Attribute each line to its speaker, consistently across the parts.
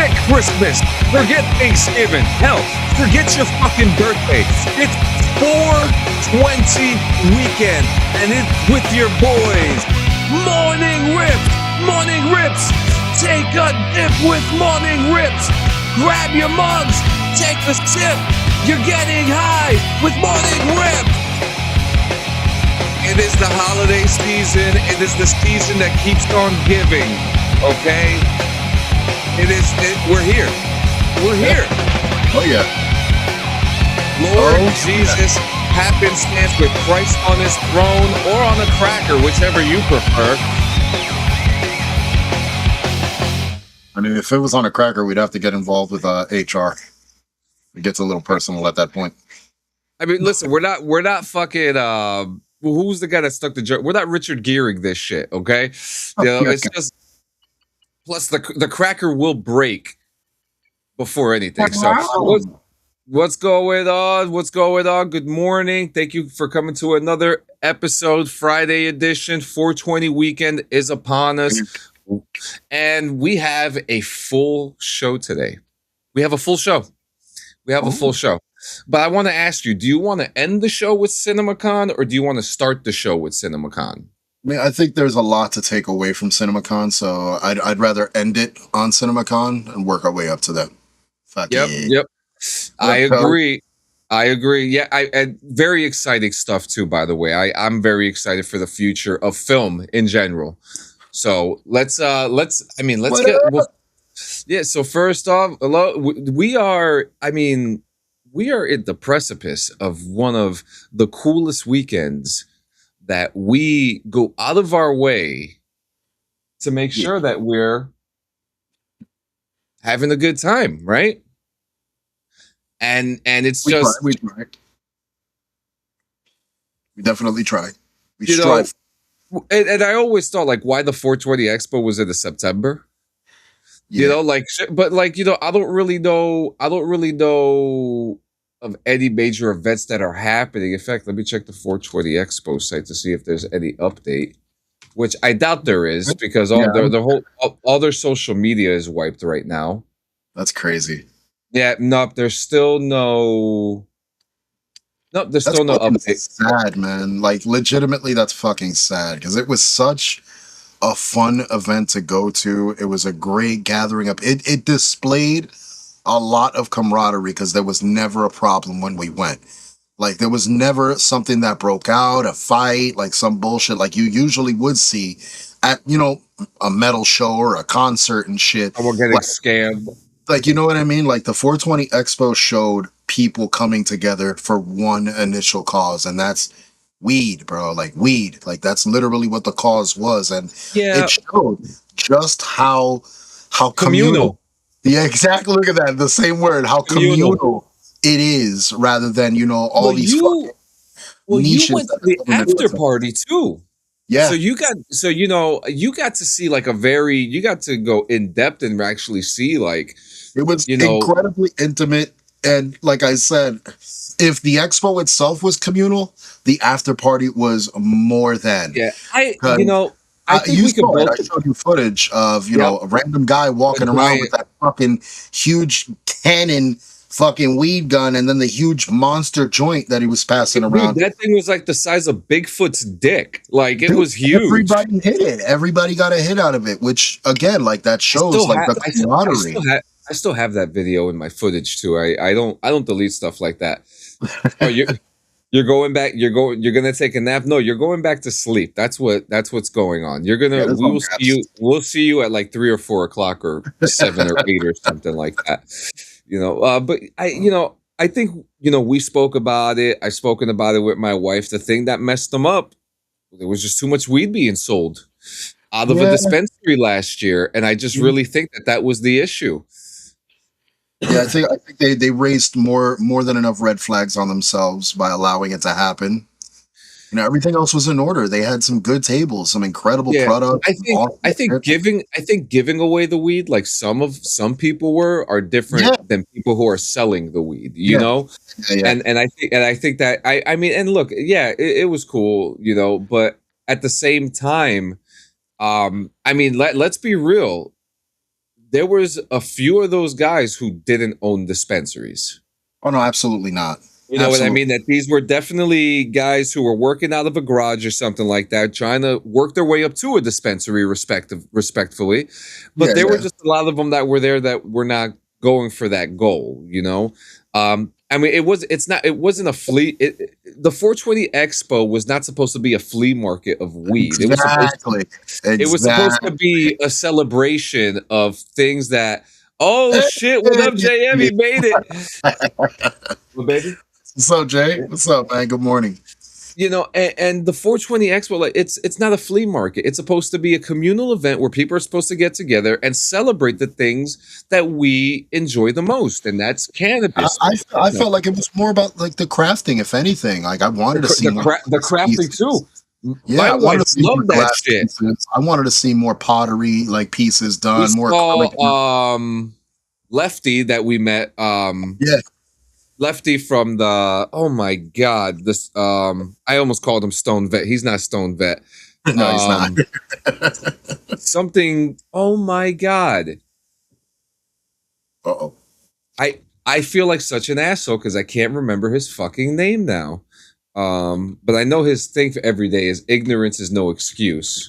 Speaker 1: Forget Christmas. Forget Thanksgiving. Hell, forget your fucking birthday. It's 420 weekend, and it's with your boys. Morning Rips. Morning Rips. Take a dip with Morning Rips. Grab your mugs. Take a sip. You're getting high with Morning Rip. It is the holiday season. It is the season that keeps on giving. Okay? We're here. We're here.
Speaker 2: Oh, yeah.
Speaker 1: Lord Jesus, happenstance with Christ on his throne or on a cracker, whichever you prefer.
Speaker 2: I mean, if it was on a cracker, we'd have to get involved with HR. It gets a little personal at that point.
Speaker 1: I mean, listen, we're not fucking, who's the guy that stuck the joke? We're not Richard Gearing this shit, okay? You know, it's just, plus the cracker will break before anything. So what's going on? What's going on? Good morning. Thank you for coming to another episode, Friday edition. 420 weekend is upon us. And we have a full show today. We have a full show. But I want to ask you, do you want to end the show with CinemaCon or do you want to start the show with CinemaCon?
Speaker 2: I mean, I think there's a lot to take away from CinemaCon, so I'd rather end it on CinemaCon and work our way up to that.
Speaker 1: Yep. I agree. Yeah, and very exciting stuff too, by the way. I'm very excited for the future of film in general. So let's get. Yeah. So first off, we are at the precipice of one of the coolest weekends that we go out of our way to make sure that we're having a good time, right? And it's we try.
Speaker 2: We definitely try. We strive.
Speaker 1: And I always thought, like, why the 420 Expo was in the September? Yeah. You know, like, but like, you know, I don't really know of any major events that are happening. In fact, let me check the 420 Expo site to see if there's any update, which I doubt there is because all their social media is wiped right now.
Speaker 2: That's crazy.
Speaker 1: Yeah, there's still no update.
Speaker 2: Sad, man. Like, legitimately, that's fucking sad because it was such a fun event to go to. It was a great gathering up. It displayed a lot of camaraderie because there was never a problem when we went. Like, there was never something that broke out, a fight, like some bullshit like you usually would see at, you know, a metal show or a concert and shit.
Speaker 1: Or we're getting scammed.
Speaker 2: Like, you know what I mean? Like, the 420 Expo showed people coming together for one initial cause, and that's weed, bro. Like, weed. Like, that's literally what the cause was. And it showed just how communal. Yeah, exactly. Look at that. The same word. How communal it is rather than, you know, all these fucking niches.
Speaker 1: You went to the after party too.
Speaker 2: Yeah.
Speaker 1: So you got to see like you got to go in depth and actually see like,
Speaker 2: it was incredibly intimate. And like I said, if the expo itself was communal, the after party was more than.
Speaker 1: Yeah. I think
Speaker 2: you saw it. I showed you footage of, a random guy walking around with that fucking huge cannon fucking weed gun and then the huge monster joint that he was passing around.
Speaker 1: Dude, that thing was like the size of Bigfoot's dick. Like, it was huge.
Speaker 2: Everybody hit it. Everybody got a hit out of it, which again, like, that shows like the camaraderie.
Speaker 1: I still have that video in my footage too. I don't delete stuff like that. Oh, you're going back. You're gonna take a nap. No, you're going back to sleep. That's what's going on. We'll see you at like 3 or 4 o'clock or 7 or 8 or something like that. But I think we spoke about it. I've spoken about it with my wife. The thing that messed them up, there was just too much weed being sold out of a dispensary last year, and I just really think that was the issue.
Speaker 2: Yeah, I think they raised more than enough red flags on themselves by allowing it to happen. Everything else was in order. They had some good tables, some incredible products.
Speaker 1: I think giving away the weed, like some people are different than people who are selling the weed. You know, and I think that I mean, and look, it was cool, but at the same time, I mean, let's be real. there was a few of those guys who didn't own dispensaries.
Speaker 2: Oh no, absolutely not.
Speaker 1: You know what I mean? That these were definitely guys who were working out of a garage or something like that, trying to work their way up to a dispensary respectfully. But there were just a lot of them that were there that were not going for that goal, you know? I mean, it wasn't a flea. The 420 Expo was not supposed to be a flea market of weed.
Speaker 2: Exactly.
Speaker 1: It was supposed to be a celebration of things that, oh shit, what up, JM? He made it. Well, baby.
Speaker 2: What's up, Jay? What's up, man? Good morning.
Speaker 1: You know, and the 420 Expo, like it's not a flea market. It's supposed to be a communal event where people are supposed to get together and celebrate the things that we enjoy the most, and that's cannabis.
Speaker 2: I felt like it was more about like the crafting, if anything. Like I wanted to see
Speaker 1: the crafting pieces. Too.
Speaker 2: Yeah,
Speaker 1: my wife loved that shit.
Speaker 2: Pieces. I wanted to see more pottery like pieces done.
Speaker 1: We
Speaker 2: more
Speaker 1: saw, Lefty that we met.
Speaker 2: Yeah.
Speaker 1: Lefty from the oh my god, this I almost called him Stone Vet. He's not Stone Vet.
Speaker 2: No, he's not.
Speaker 1: Something, oh my god.
Speaker 2: Uh-oh.
Speaker 1: I feel like such an asshole because I can't remember his fucking name now. But I know his thing for every day is ignorance is no excuse.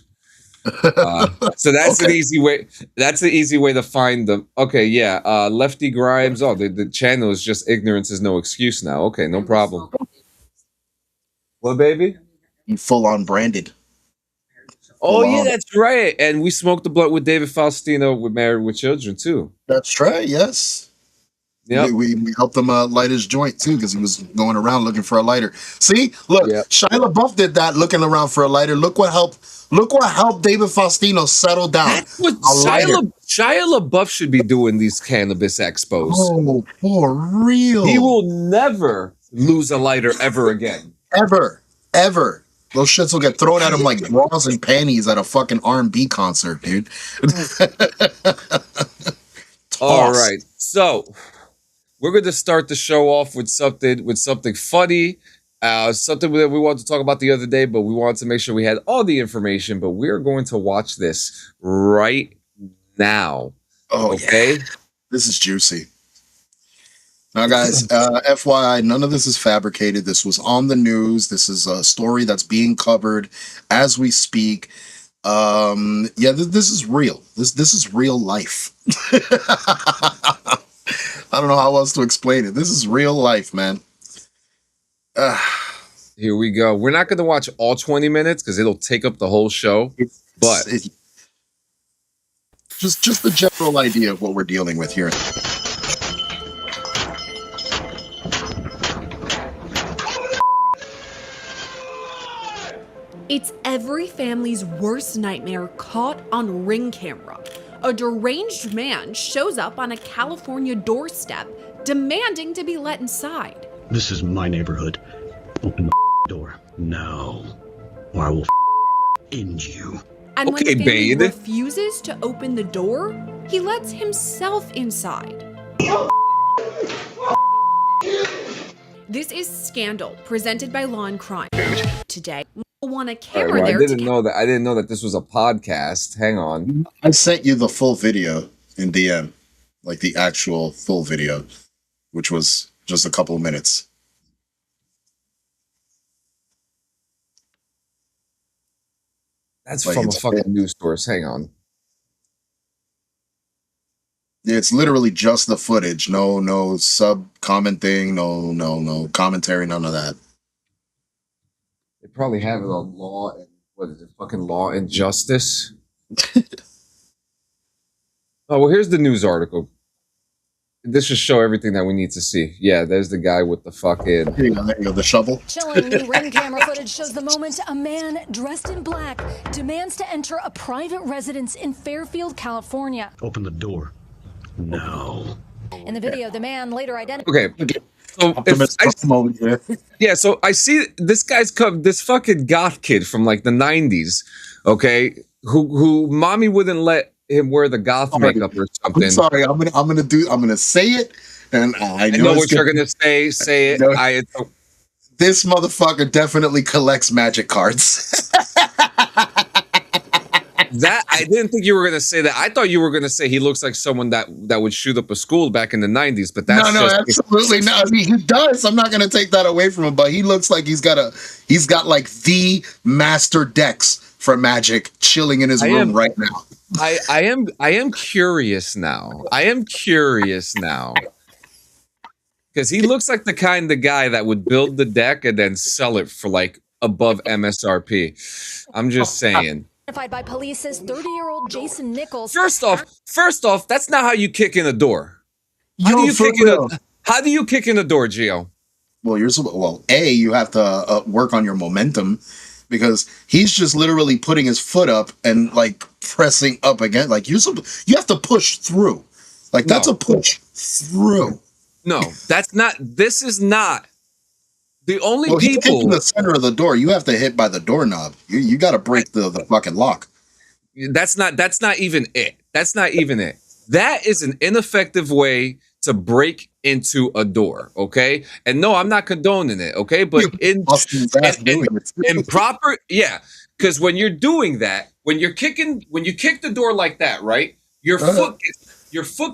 Speaker 1: So that's an easy way. That's the easy way to find them. Okay, yeah. Lefty Grimes. Oh, the channel is just ignorance is no excuse now. Okay, no problem. What, baby?
Speaker 2: Full on branded.
Speaker 1: Oh yeah, that's right. And we smoked the blunt with David Faustino with Married with Children too.
Speaker 2: That's right. Yes. Yeah, we helped him light his joint too because he was going around looking for a lighter. See, look, Shia LaBeouf did that, looking around for a lighter. Look what helped David Faustino settle down.
Speaker 1: That's what Shia LaBeouf should be doing these cannabis expos.
Speaker 2: Oh, for real.
Speaker 1: He will never lose a lighter ever again.
Speaker 2: Ever. Those shits will get thrown at him like bras and panties at a fucking R&B concert, dude.
Speaker 1: All right, so we're going to start the show off with something funny, something that we wanted to talk about the other day, but we wanted to make sure we had all the information. But we're going to watch this right now.
Speaker 2: Oh, okay. Yeah. This is juicy. Now, guys, FYI, none of this is fabricated. This was on the news. This is a story that's being covered as we speak. This is real. This is real life. I don't know how else to explain it. This is real life, man.
Speaker 1: Here we go. We're not going to watch all 20 minutes because it'll take up the whole show. But
Speaker 2: just the general idea of what we're dealing with here.
Speaker 3: It's every family's worst nightmare caught on Ring camera. A deranged man shows up on a California doorstep demanding to be let inside.
Speaker 4: This is my neighborhood. Open the door now, or I will end you.
Speaker 3: And when the family refuses to open the door, he lets himself inside. This is Scandal, presented by Law and Crime. Today, we'll want a camera there.
Speaker 1: I didn't know that this was a podcast. Hang on.
Speaker 2: I sent you the full video in DM, like the actual full video, which was just a couple of minutes.
Speaker 1: That's like from a fucking news source. Hang on.
Speaker 2: Yeah, it's literally just the footage. No sub commenting, no commentary, none of that.
Speaker 1: They probably have it on Law and what is it? Fucking Law and Justice. Oh well, here's the news article. This should show everything that we need to see. Yeah, there's the guy with the fucking...
Speaker 2: There you go, the shovel.
Speaker 5: Chilling new Ring camera footage shows the moment a man dressed in black demands to enter a private residence in Fairfield, California.
Speaker 4: Open the door. No.
Speaker 5: In the video, the man later identified...
Speaker 1: Okay. So I see this guy's this fucking goth kid from like the 90s, okay, who mommy wouldn't let him wear the goth makeup or something.
Speaker 2: I'm sorry, I'm gonna say it, and I
Speaker 1: know what you're gonna say. Say it.
Speaker 2: This motherfucker definitely collects magic cards.
Speaker 1: That I didn't think you were gonna say that. I thought you were gonna say he looks like someone that would shoot up a school back in the 90s. But that's
Speaker 2: no, absolutely not. I mean, he does. I'm not gonna take that away from him, but he looks like he's got like the master Dex for Magic chilling in his room right now.
Speaker 1: I am curious now. Because he looks like the kind of guy that would build the deck and then sell it for like above MSRP. I'm just saying.
Speaker 5: Identified by police as 30-year-old Jason Nichols.
Speaker 1: First off, that's not how you kick in a door. How do you kick in a door, Gio?
Speaker 2: Well, you have to work on your momentum, because he's just literally putting his foot up and like pressing up again. Like you have to push through. Like that's a push through.
Speaker 1: No, that's not. This is not. The only people
Speaker 2: in the center of the door, you have to hit by the doorknob. You got to break the fucking lock.
Speaker 1: That's not even it. That is an ineffective way to break into a door. Okay, and no, I'm not condoning it. Okay, but in proper, yeah, because when you're doing that, when you kick the door like that, right, your foot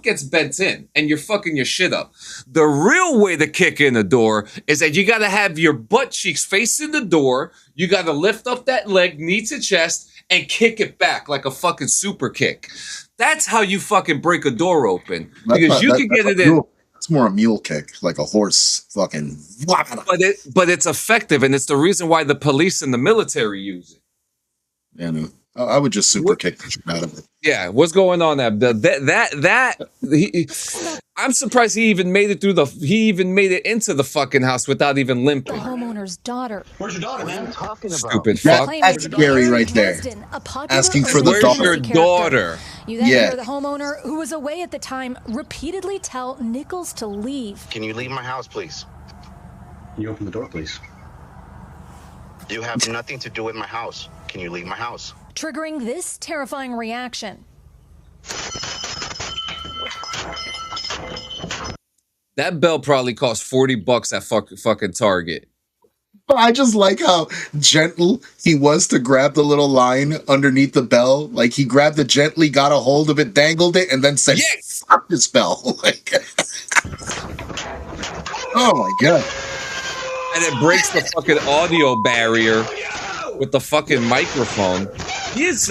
Speaker 1: gets bent in and you're fucking your shit up. The real way to kick in a door is that you got to have your butt cheeks facing the door. You got to lift up that leg, knee to chest, and kick it back like a fucking super kick. That's how you fucking break a door open. Because you can get it in.
Speaker 2: It's more a mule kick, like a horse fucking.
Speaker 1: But it's effective, and it's the reason why the police and the military use it.
Speaker 2: Yeah, no. I would just super kick the shit out of it.
Speaker 1: Yeah, what's going on there? I'm surprised he even made it into the fucking house without even limping.
Speaker 5: The homeowner's daughter.
Speaker 4: Where's your daughter, man?
Speaker 6: Talking about
Speaker 1: Stupid fuck.
Speaker 2: That's scary right there. Asking for the
Speaker 1: Where's your daughter?
Speaker 5: You then hear the homeowner, who was away at the time, repeatedly tell Nichols to leave.
Speaker 6: Can you leave my house, please?
Speaker 4: Can you open the door, please?
Speaker 6: You have nothing to do with my house. Can you leave my house?
Speaker 5: Triggering this terrifying reaction.
Speaker 1: That bell probably cost $40 at fucking Target.
Speaker 2: But I just like how gentle he was to grab the little line underneath the bell. Like he grabbed it gently, got a hold of it, dangled it, and then said,
Speaker 1: "Yes,
Speaker 2: fuck this bell." Like, oh my god!
Speaker 1: And it breaks the fucking audio barrier with the fucking microphone. He is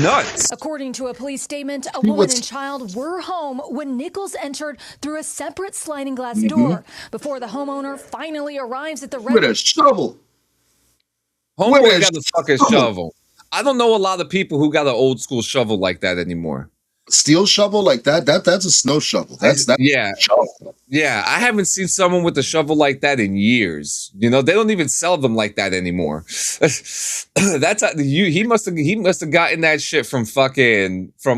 Speaker 1: nuts.
Speaker 5: According to a police statement, a woman and child were home when Nichols entered through a separate sliding glass door before the homeowner finally arrives at the
Speaker 2: with a shovel.
Speaker 1: Homeboy got a fucking shovel. I don't know a lot of people who got an old school shovel like that anymore.
Speaker 2: Steel shovel like that? That's a snow shovel. That's
Speaker 1: yeah.
Speaker 2: Shovel.
Speaker 1: Yeah, I haven't seen someone with a shovel like that in years. You know, they don't even sell them like that anymore. That's how he must have gotten that shit from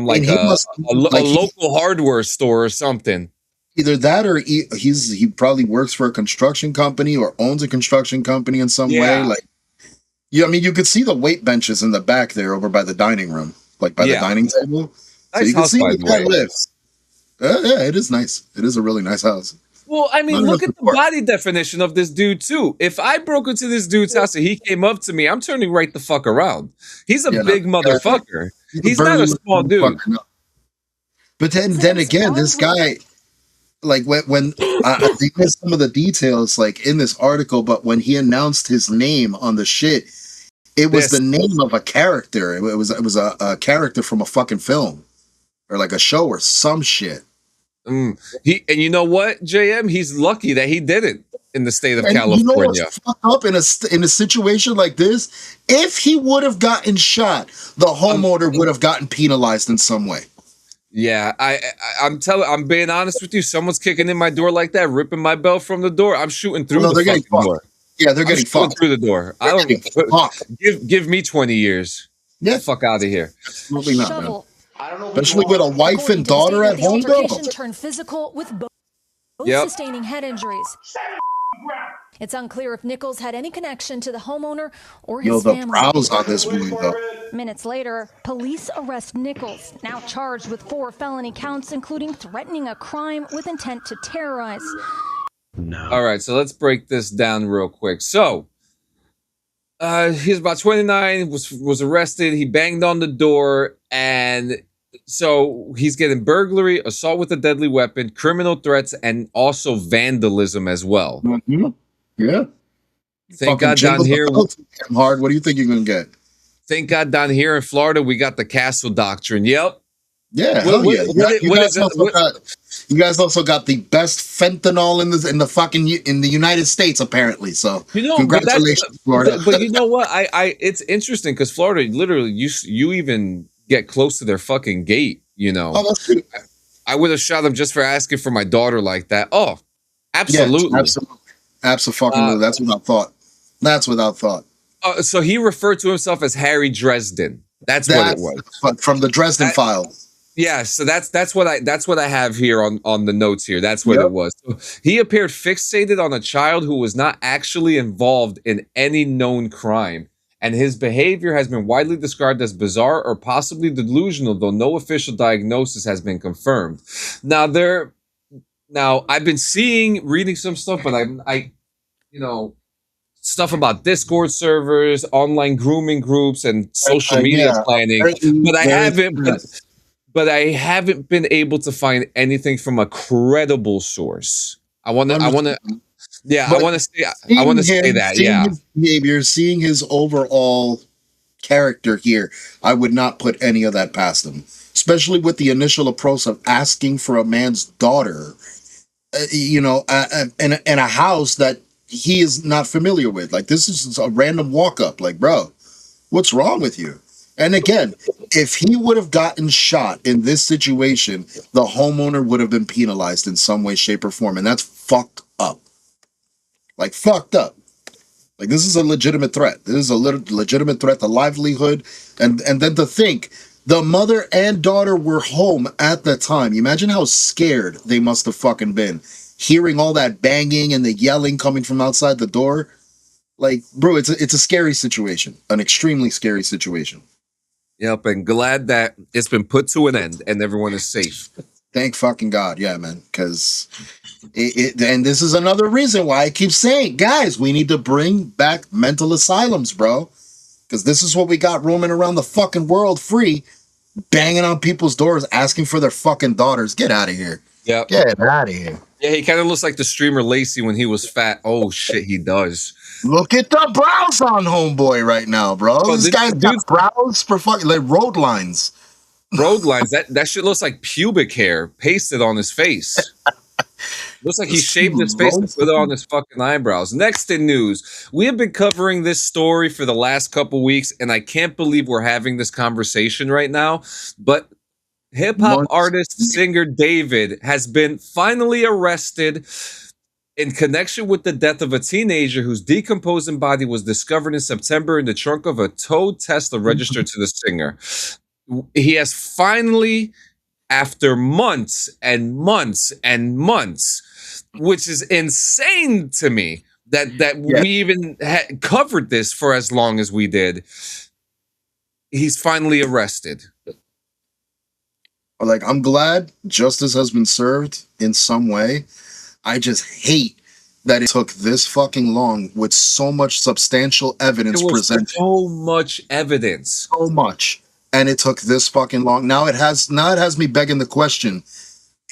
Speaker 1: like a local hardware store or something.
Speaker 2: Either that or he probably works for a construction company or owns a construction company in some way. Like, I mean, you could see the weight benches in the back there over by the dining room, like by the dining table. So
Speaker 1: nice
Speaker 2: you can
Speaker 1: house,
Speaker 2: see
Speaker 1: by
Speaker 2: where
Speaker 1: the
Speaker 2: the guy
Speaker 1: way.
Speaker 2: lives. Yeah, it is nice. It is a really nice house.
Speaker 1: Well, I mean, look at the body definition of this dude too. If I broke into this dude's house and he came up to me, I'm turning right the fuck around. He's a big motherfucker. He's not a small dude.
Speaker 2: But then again, this guy, like when I think there's some of the details like in this article, but when he announced his name on the shit, it was the name of a character. It was a character from a fucking film or like a show or some shit.
Speaker 1: And you know what, JM? He's lucky that he did it in the state of California. You know what's
Speaker 2: fucked up in a situation like this? If he would have gotten shot, the homeowner would have gotten penalized in some way.
Speaker 1: Yeah, I'm being honest with you. Someone's kicking in my door like that, ripping my bell from the door. I'm shooting through the fucking door.
Speaker 2: Yeah, they're getting fucked
Speaker 1: through the door. I don't give me 20 years. Get the fuck out of here.
Speaker 2: Absolutely not, man. Especially with a wife and daughter at home, though.
Speaker 5: Turned physical with both sustaining head injuries. It's unclear if Nichols had any connection to the homeowner or his family.
Speaker 2: The brows on this movie, though.
Speaker 5: Minutes later, police arrest Nichols, now charged with 4 felony counts, including threatening a crime with intent to terrorize.
Speaker 1: No. All right, so let's break this down real quick. So, He's about 29, was arrested. He banged on the door, and so he's getting burglary, assault with a deadly weapon, criminal threats, and also vandalism as well.
Speaker 2: Mm-hmm. Yeah.
Speaker 1: Thank God down here.
Speaker 2: Hard. What do you think you're gonna get?
Speaker 1: Thank God down here in Florida, we got the castle doctrine. Yep.
Speaker 2: Yeah, you guys also got the best fentanyl in the United States, apparently. So congratulations, Florida.
Speaker 1: But you know what? It's interesting because Florida, literally, you even get close to their fucking gate. You know,
Speaker 2: that's good.
Speaker 1: I would have shot him just for asking for my daughter like that. Oh, absolutely,
Speaker 2: yeah, absolutely. That's without thought. That's without thought.
Speaker 1: So he referred to himself as Harry Dresden. That's what it was.
Speaker 2: From the Dresden Files.
Speaker 1: Yeah, so that's what I have here on the notes here. That's what it was. So he appeared fixated on a child who was not actually involved in any known crime, and his behavior has been widely described as bizarre or possibly delusional, though no official diagnosis has been confirmed. Now I've been reading some stuff, but I stuff about Discord servers, online grooming groups, and social media planning, but I haven't. But I haven't been able to find anything from a credible source. I want to say that. Yeah.
Speaker 2: His behavior, seeing his overall character here, I would not put any of that past him, especially with the initial approach of asking for a man's daughter, in a house that he is not familiar with. Like, this is a random walk up. Like, bro, what's wrong with you? And again, if he would have gotten shot in this situation, the homeowner would have been penalized in some way, shape, or form. And that's fucked up. Like, fucked up. Like, this is a legitimate threat. This is a legitimate threat to livelihood. And then to think, the mother and daughter were home at the time. You imagine how scared they must have fucking been. Hearing all that banging and the yelling coming from outside the door. Like, bro, it's a scary situation. An extremely scary situation.
Speaker 1: Yep, and glad that it's been put to an end and everyone is safe.
Speaker 2: Thank fucking God, yeah, man. Because and this is another reason why I keep saying, guys, we need to bring back mental asylums, bro. Because this is what we got roaming around the fucking world free, banging on people's doors, asking for their fucking daughters. Get out of here.
Speaker 1: Yeah,
Speaker 2: get out of here.
Speaker 1: Yeah, he kind of looks like the streamer Lacey when he was fat. Oh shit, he does.
Speaker 2: Look at the brows on homeboy right now, bro. This guy's got brows for fucking like road lines.
Speaker 1: Road lines. That shit looks like pubic hair pasted on his face. Looks like he shaved his face and put it on his fucking eyebrows. Next in news, we have been covering this story for the last couple weeks, and I can't believe we're having this conversation right now. But hip-hop artist, singer David has been finally arrested in connection with the death of a teenager whose decomposing body was discovered in September in the trunk of a towed Tesla registered to the singer. He has finally, after months and months and months, which is insane to me that we even covered this for as long as we did, he's finally arrested.
Speaker 2: Like, I'm glad justice has been served in some way. I just hate that it took this fucking long with so much substantial evidence presented.
Speaker 1: So much evidence.
Speaker 2: So much. And it took this fucking long. Now it has me begging the question,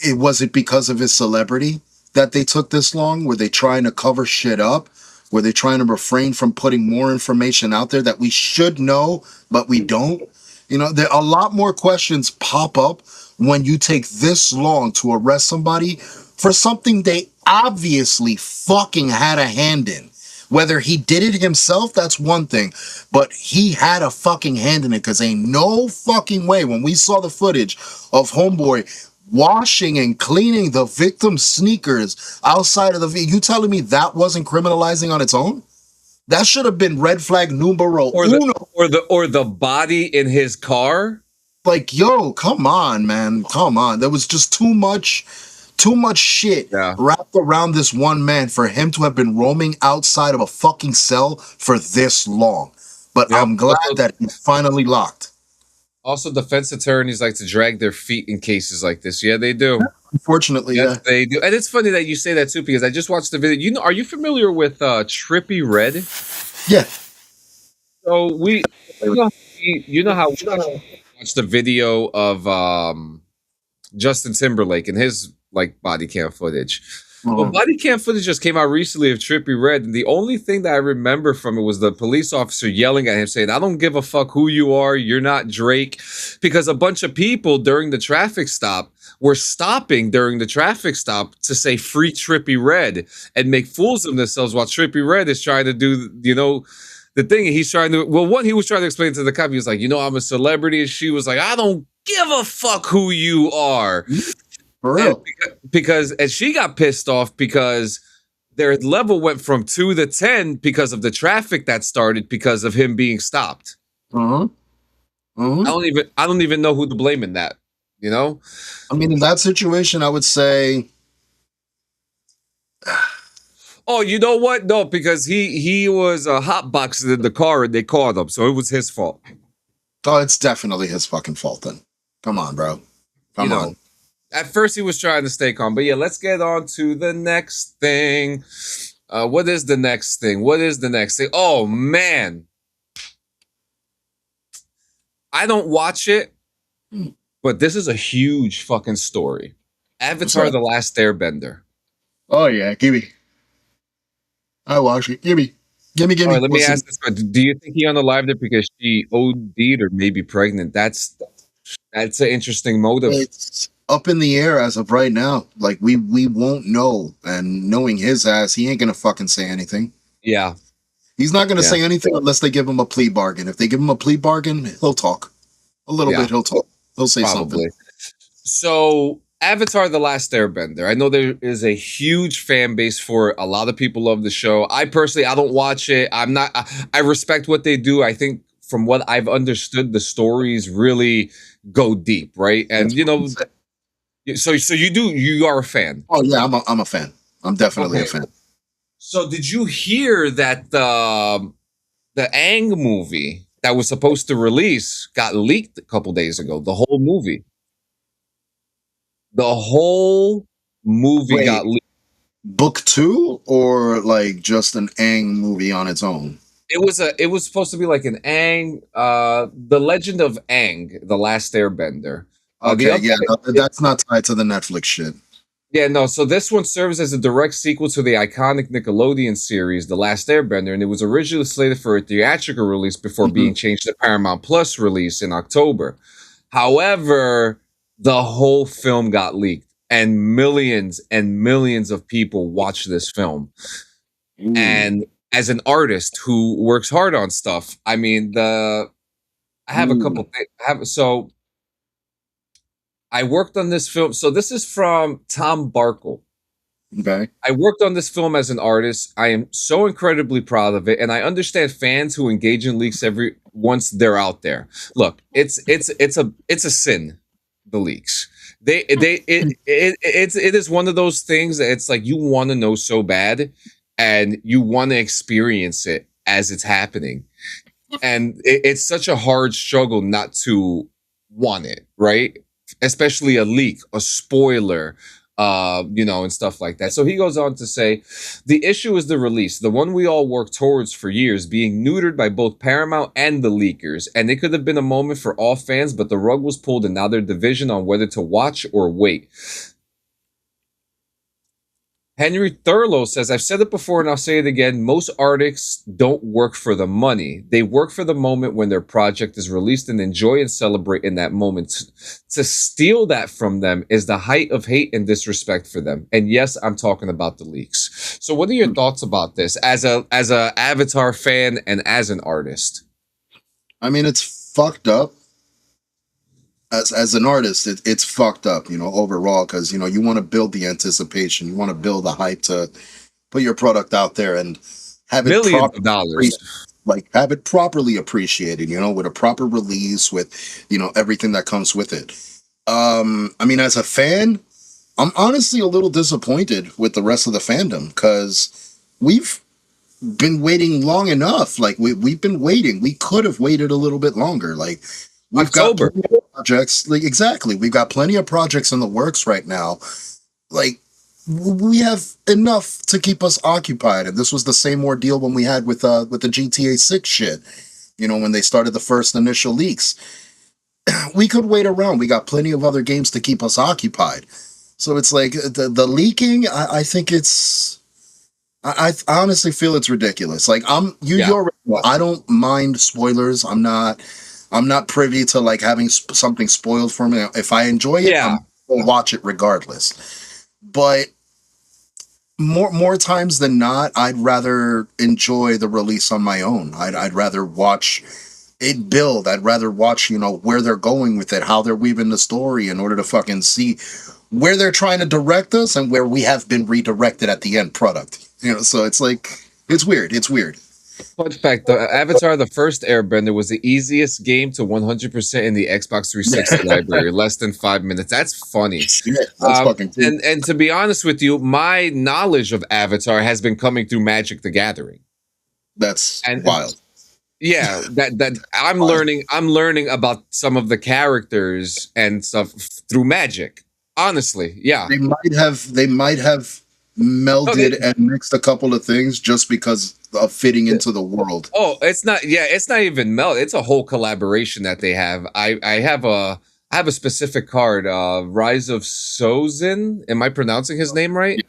Speaker 2: was it because of his celebrity that they took this long? Were they trying to cover shit up? Were they trying to refrain from putting more information out there that we should know, but we don't? There are a lot more questions pop up when you take this long to arrest somebody for something they obviously fucking had a hand in. Whether he did it himself, that's one thing. But he had a fucking hand in it, because ain't no fucking way when we saw the footage of homeboy washing and cleaning the victim's sneakers outside of the... You telling me that wasn't criminalizing on its own? That should have been red flag numero uno.
Speaker 1: Or the body in his car.
Speaker 2: Like, yo, come on, man. Come on. There was just too much shit wrapped around this one man for him to have been roaming outside of a fucking cell for this long. But I'm glad that he's finally locked.
Speaker 1: Also, defense attorneys like to drag their feet in cases like this. Yeah, they do.
Speaker 2: Unfortunately,
Speaker 1: they do. And it's funny that you say that too, because I just watched the video. Are you familiar with Trippie Redd?
Speaker 2: Yeah.
Speaker 1: So you know how we watched the video of Justin Timberlake and his like body cam footage. Well,
Speaker 2: Uh-huh.
Speaker 1: body cam footage just came out recently of Trippie Redd, and the only thing that I remember from it was the police officer yelling at him, saying, "I don't give a fuck who you are. You're not Drake," because a bunch of people during the traffic stop were stopping during the traffic stop to say "Free Trippie Redd" and make fools of themselves while Trippie Redd is trying to do, the thing. He's trying to. Well, one, he was trying to explain to the cop. He was like, "I'm a celebrity," and she was like, "I don't give a fuck who you are."
Speaker 2: For real.
Speaker 1: And she got pissed off because their level went from 2 to 10 because of the traffic that started because of him being stopped.
Speaker 2: Uh-huh. Uh-huh.
Speaker 1: I don't even know who to blame in that, you know?
Speaker 2: I mean, in that situation, I would say,
Speaker 1: Oh, you know what? No, because he was hotboxing in the car and they caught him, so it was his fault.
Speaker 2: oh, it's definitely his fucking fault then. Come on, bro. Come on.
Speaker 1: At first he was trying to stay calm, but yeah, let's get on to the next thing. What is the next thing? Oh man. I don't watch it, but this is a huge fucking story. Avatar: The Last Airbender.
Speaker 2: Oh, yeah. Give me. I watch it. Give me.
Speaker 1: All right, let me
Speaker 2: Listen.
Speaker 1: ask this question. Do you think he unalived it because she OD'd or maybe pregnant? That's an interesting motive.
Speaker 2: It's up in the air as of right now. Like, we won't know. And knowing his ass, he ain't going to fucking say anything.
Speaker 1: Yeah.
Speaker 2: He's not going to
Speaker 1: Yeah.
Speaker 2: say anything unless they give him a plea bargain. If they give him a plea bargain, he'll talk. A little
Speaker 1: Yeah.
Speaker 2: bit, he'll talk. He'll say
Speaker 1: Probably.
Speaker 2: something.
Speaker 1: So, Avatar: The Last Airbender. I know there is a huge fan base for it. A lot of people love the show. I personally, I don't watch it. I respect what they do. I think from what I've understood, the stories really go deep, right? And so you are a fan.
Speaker 2: Oh, yeah, I'm a fan. I'm definitely a
Speaker 1: Okay.
Speaker 2: fan.
Speaker 1: So did you hear that the Aang movie that was supposed to release got leaked a couple days ago? The whole movie. The whole movie
Speaker 2: Wait.
Speaker 1: got leaked.
Speaker 2: Book 2 or like just an Aang movie on its own?
Speaker 1: It was supposed to be like an Aang, The Legend of Aang, The Last Airbender.
Speaker 2: Okay, yeah, that's not tied to the Netflix shit.
Speaker 1: Yeah, no. So this one serves as a direct sequel to the iconic Nickelodeon series, The Last Airbender, and it was originally slated for a theatrical release before being changed to Paramount Plus release in October. However, the whole film got leaked, and millions of people watched this film.
Speaker 2: Ooh.
Speaker 1: And as an artist who works hard on stuff, I mean, I have a couple things. So I worked on this film. So this is from Tom Barkle.
Speaker 2: Okay.
Speaker 1: I worked on this film as an artist. I am so incredibly proud of it, and I understand fans who engage in leaks once they're out there. Look, it's a sin. The leaks. It is one of those things that it's like you want to know so bad, and you want to experience it as it's happening, and it's such a hard struggle not to want it, right? Especially a leak, a spoiler, and stuff like that. So he goes on to say, the issue is the release, the one we all worked towards for years, being neutered by both Paramount and the leakers. And it could have been a moment for all fans, but the rug was pulled and now they're division on whether to watch or wait. Henry Thurlow says, I've said it before and I'll say it again. Most artists don't work for the money. They work for the moment when their project is released and enjoy and celebrate in that moment. To steal that from them is the height of hate and disrespect for them. And yes, I'm talking about the leaks. So what are your thoughts about this as a Avatar fan and as an artist?
Speaker 2: I mean, it's fucked up. As an artist, it's fucked up, overall, because, you want to build the anticipation. You want to build the hype to put your product out there and have it
Speaker 1: Millions of dollars.
Speaker 2: have it properly appreciated, with a proper release, with, everything that comes with it. I mean, as a fan, I'm honestly a little disappointed with the rest of the fandom because we've been waiting long enough. Like, we've been waiting. We could have waited a little bit longer. Like, we've got plenty of projects. Like, exactly. We've got plenty of projects in the works right now. Like, we have enough to keep us occupied. And this was the same ordeal when we had with the GTA 6 shit. You know, when they started the first initial leaks, we could wait around. We got plenty of other games to keep us occupied. So it's like the leaking. I think it's. I honestly feel it's ridiculous. Like you already know, I don't mind spoilers. I'm not privy to like having something spoiled for me. If I enjoy it, I'm gonna watch it regardless. But more times than not, I'd rather enjoy the release on my own. I'd rather watch it build. I'd rather watch, you know, where they're going with it, how they're weaving the story in order to fucking see where they're trying to direct us and where we have been redirected at the end product. You know, so it's like, it's weird. It's weird.
Speaker 1: Fun fact, the Avatar, the first Airbender, was the easiest game to 100% in the Xbox 360 library, less than 5 minutes. That's funny.
Speaker 2: Yeah, that's fucking cool.
Speaker 1: And to be honest with you, my knowledge of Avatar has been coming through Magic the Gathering.
Speaker 2: That's wild.
Speaker 1: Yeah, that I'm learning about some of the characters and stuff through Magic. Honestly, yeah.
Speaker 2: They might have melded and mixed a couple of things just because of fitting into the world.
Speaker 1: Oh, it's not even meld. It's a whole collaboration that they have. I have a specific card, Rise of Sozin. Am I pronouncing his name right? Yeah.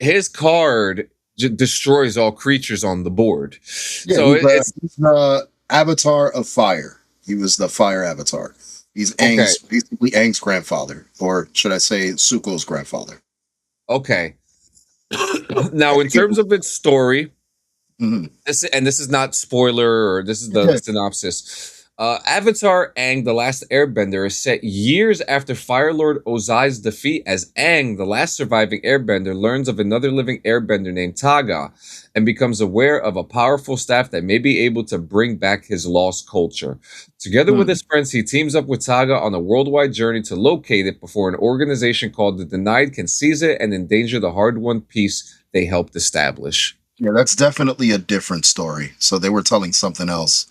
Speaker 1: His card destroys all creatures on the board. Yeah, so he's
Speaker 2: the Avatar of Fire. He was the Fire Avatar. He's Aang's, basically Aang's grandfather, or should I say Zuko's grandfather.
Speaker 1: Okay. Now, in terms of its story, this is not spoiler, or this is the synopsis. Avatar Aang, the Last Airbender, is set years after Fire Lord Ozai's defeat, as Aang, the last surviving Airbender, learns of another living Airbender named Taga and becomes aware of a powerful staff that may be able to bring back his lost culture. Together with his friends, he teams up with Taga on a worldwide journey to locate it before an organization called the Denied can seize it and endanger the hard-won peace they helped establish.
Speaker 2: Yeah, that's definitely a different story. So they were telling something else.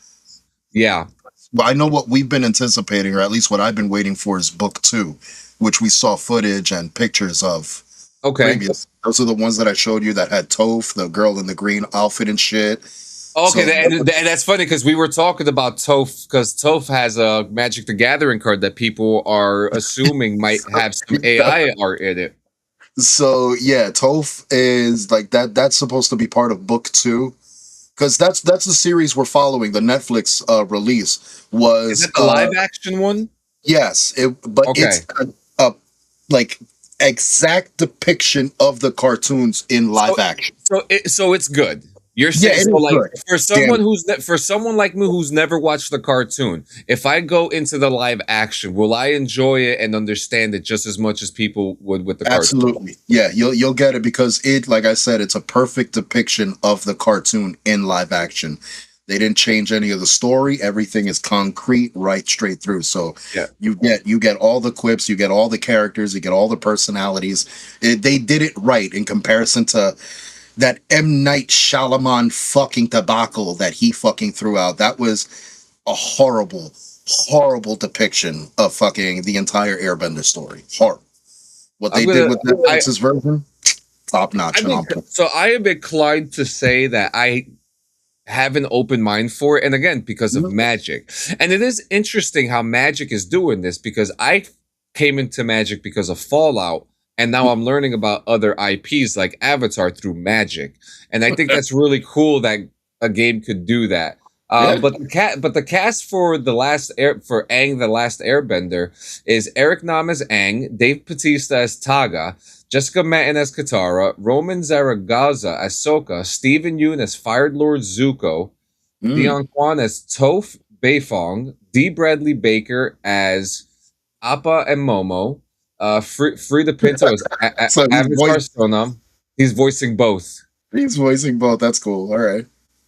Speaker 1: Yeah.
Speaker 2: Well, I know what we've been anticipating, or at least what I've been waiting for, is book 2, which we saw footage and pictures of.
Speaker 1: Okay.
Speaker 2: Previous. Those are the ones that I showed you that had Toph, the girl in the green outfit and shit.
Speaker 1: Okay, so, and that's funny because we were talking about Toph, because Toph has a Magic the Gathering card that people are assuming might have some AI art in it.
Speaker 2: So yeah, Toph is like that. That's supposed to be part of book 2. Because that's the series we're following. The Netflix release was
Speaker 1: is it the live action one?
Speaker 2: Yes, it's a like exact depiction of the cartoons in live action.
Speaker 1: So it's good. You're saying so like good. For someone like me who's never watched the cartoon, if I go into the live action, will I enjoy it and understand it just as much as people would with the cartoon?
Speaker 2: Absolutely. Yeah, you'll get it because it, like I said, it's a perfect depiction of the cartoon in live action. They didn't change any of the story. Everything is concrete, right straight through. So you get all the quips, you get all the characters, you get all the personalities. They did it right in comparison to that M. Night Shyamalan fucking debacle that he fucking threw out. That was a horrible, horrible depiction of fucking the entire Airbender story. Horrible. What they did with Netflix's version, top notch.
Speaker 1: So I am inclined to say that I have an open mind for it. And again, because of Magic. And it is interesting how Magic is doing this, because I came into Magic because of Fallout. And now I'm learning about other IPs like Avatar through Magic, and I think that's really cool that a game could do that. But the cast for for Aang, the Last Airbender, is Eric Nam as Aang, Dave Bautista as Taga, Jessica Matten as Katara, Roman Zaragoza as Sokka, Stephen Yeun as Fire Lord Zuko, Dion Kwan as Toph Beifong, D. Bradley Baker as Appa and Momo. Frida Pinto is Avatar Sonam. He's voicing both.
Speaker 2: That's cool. All right.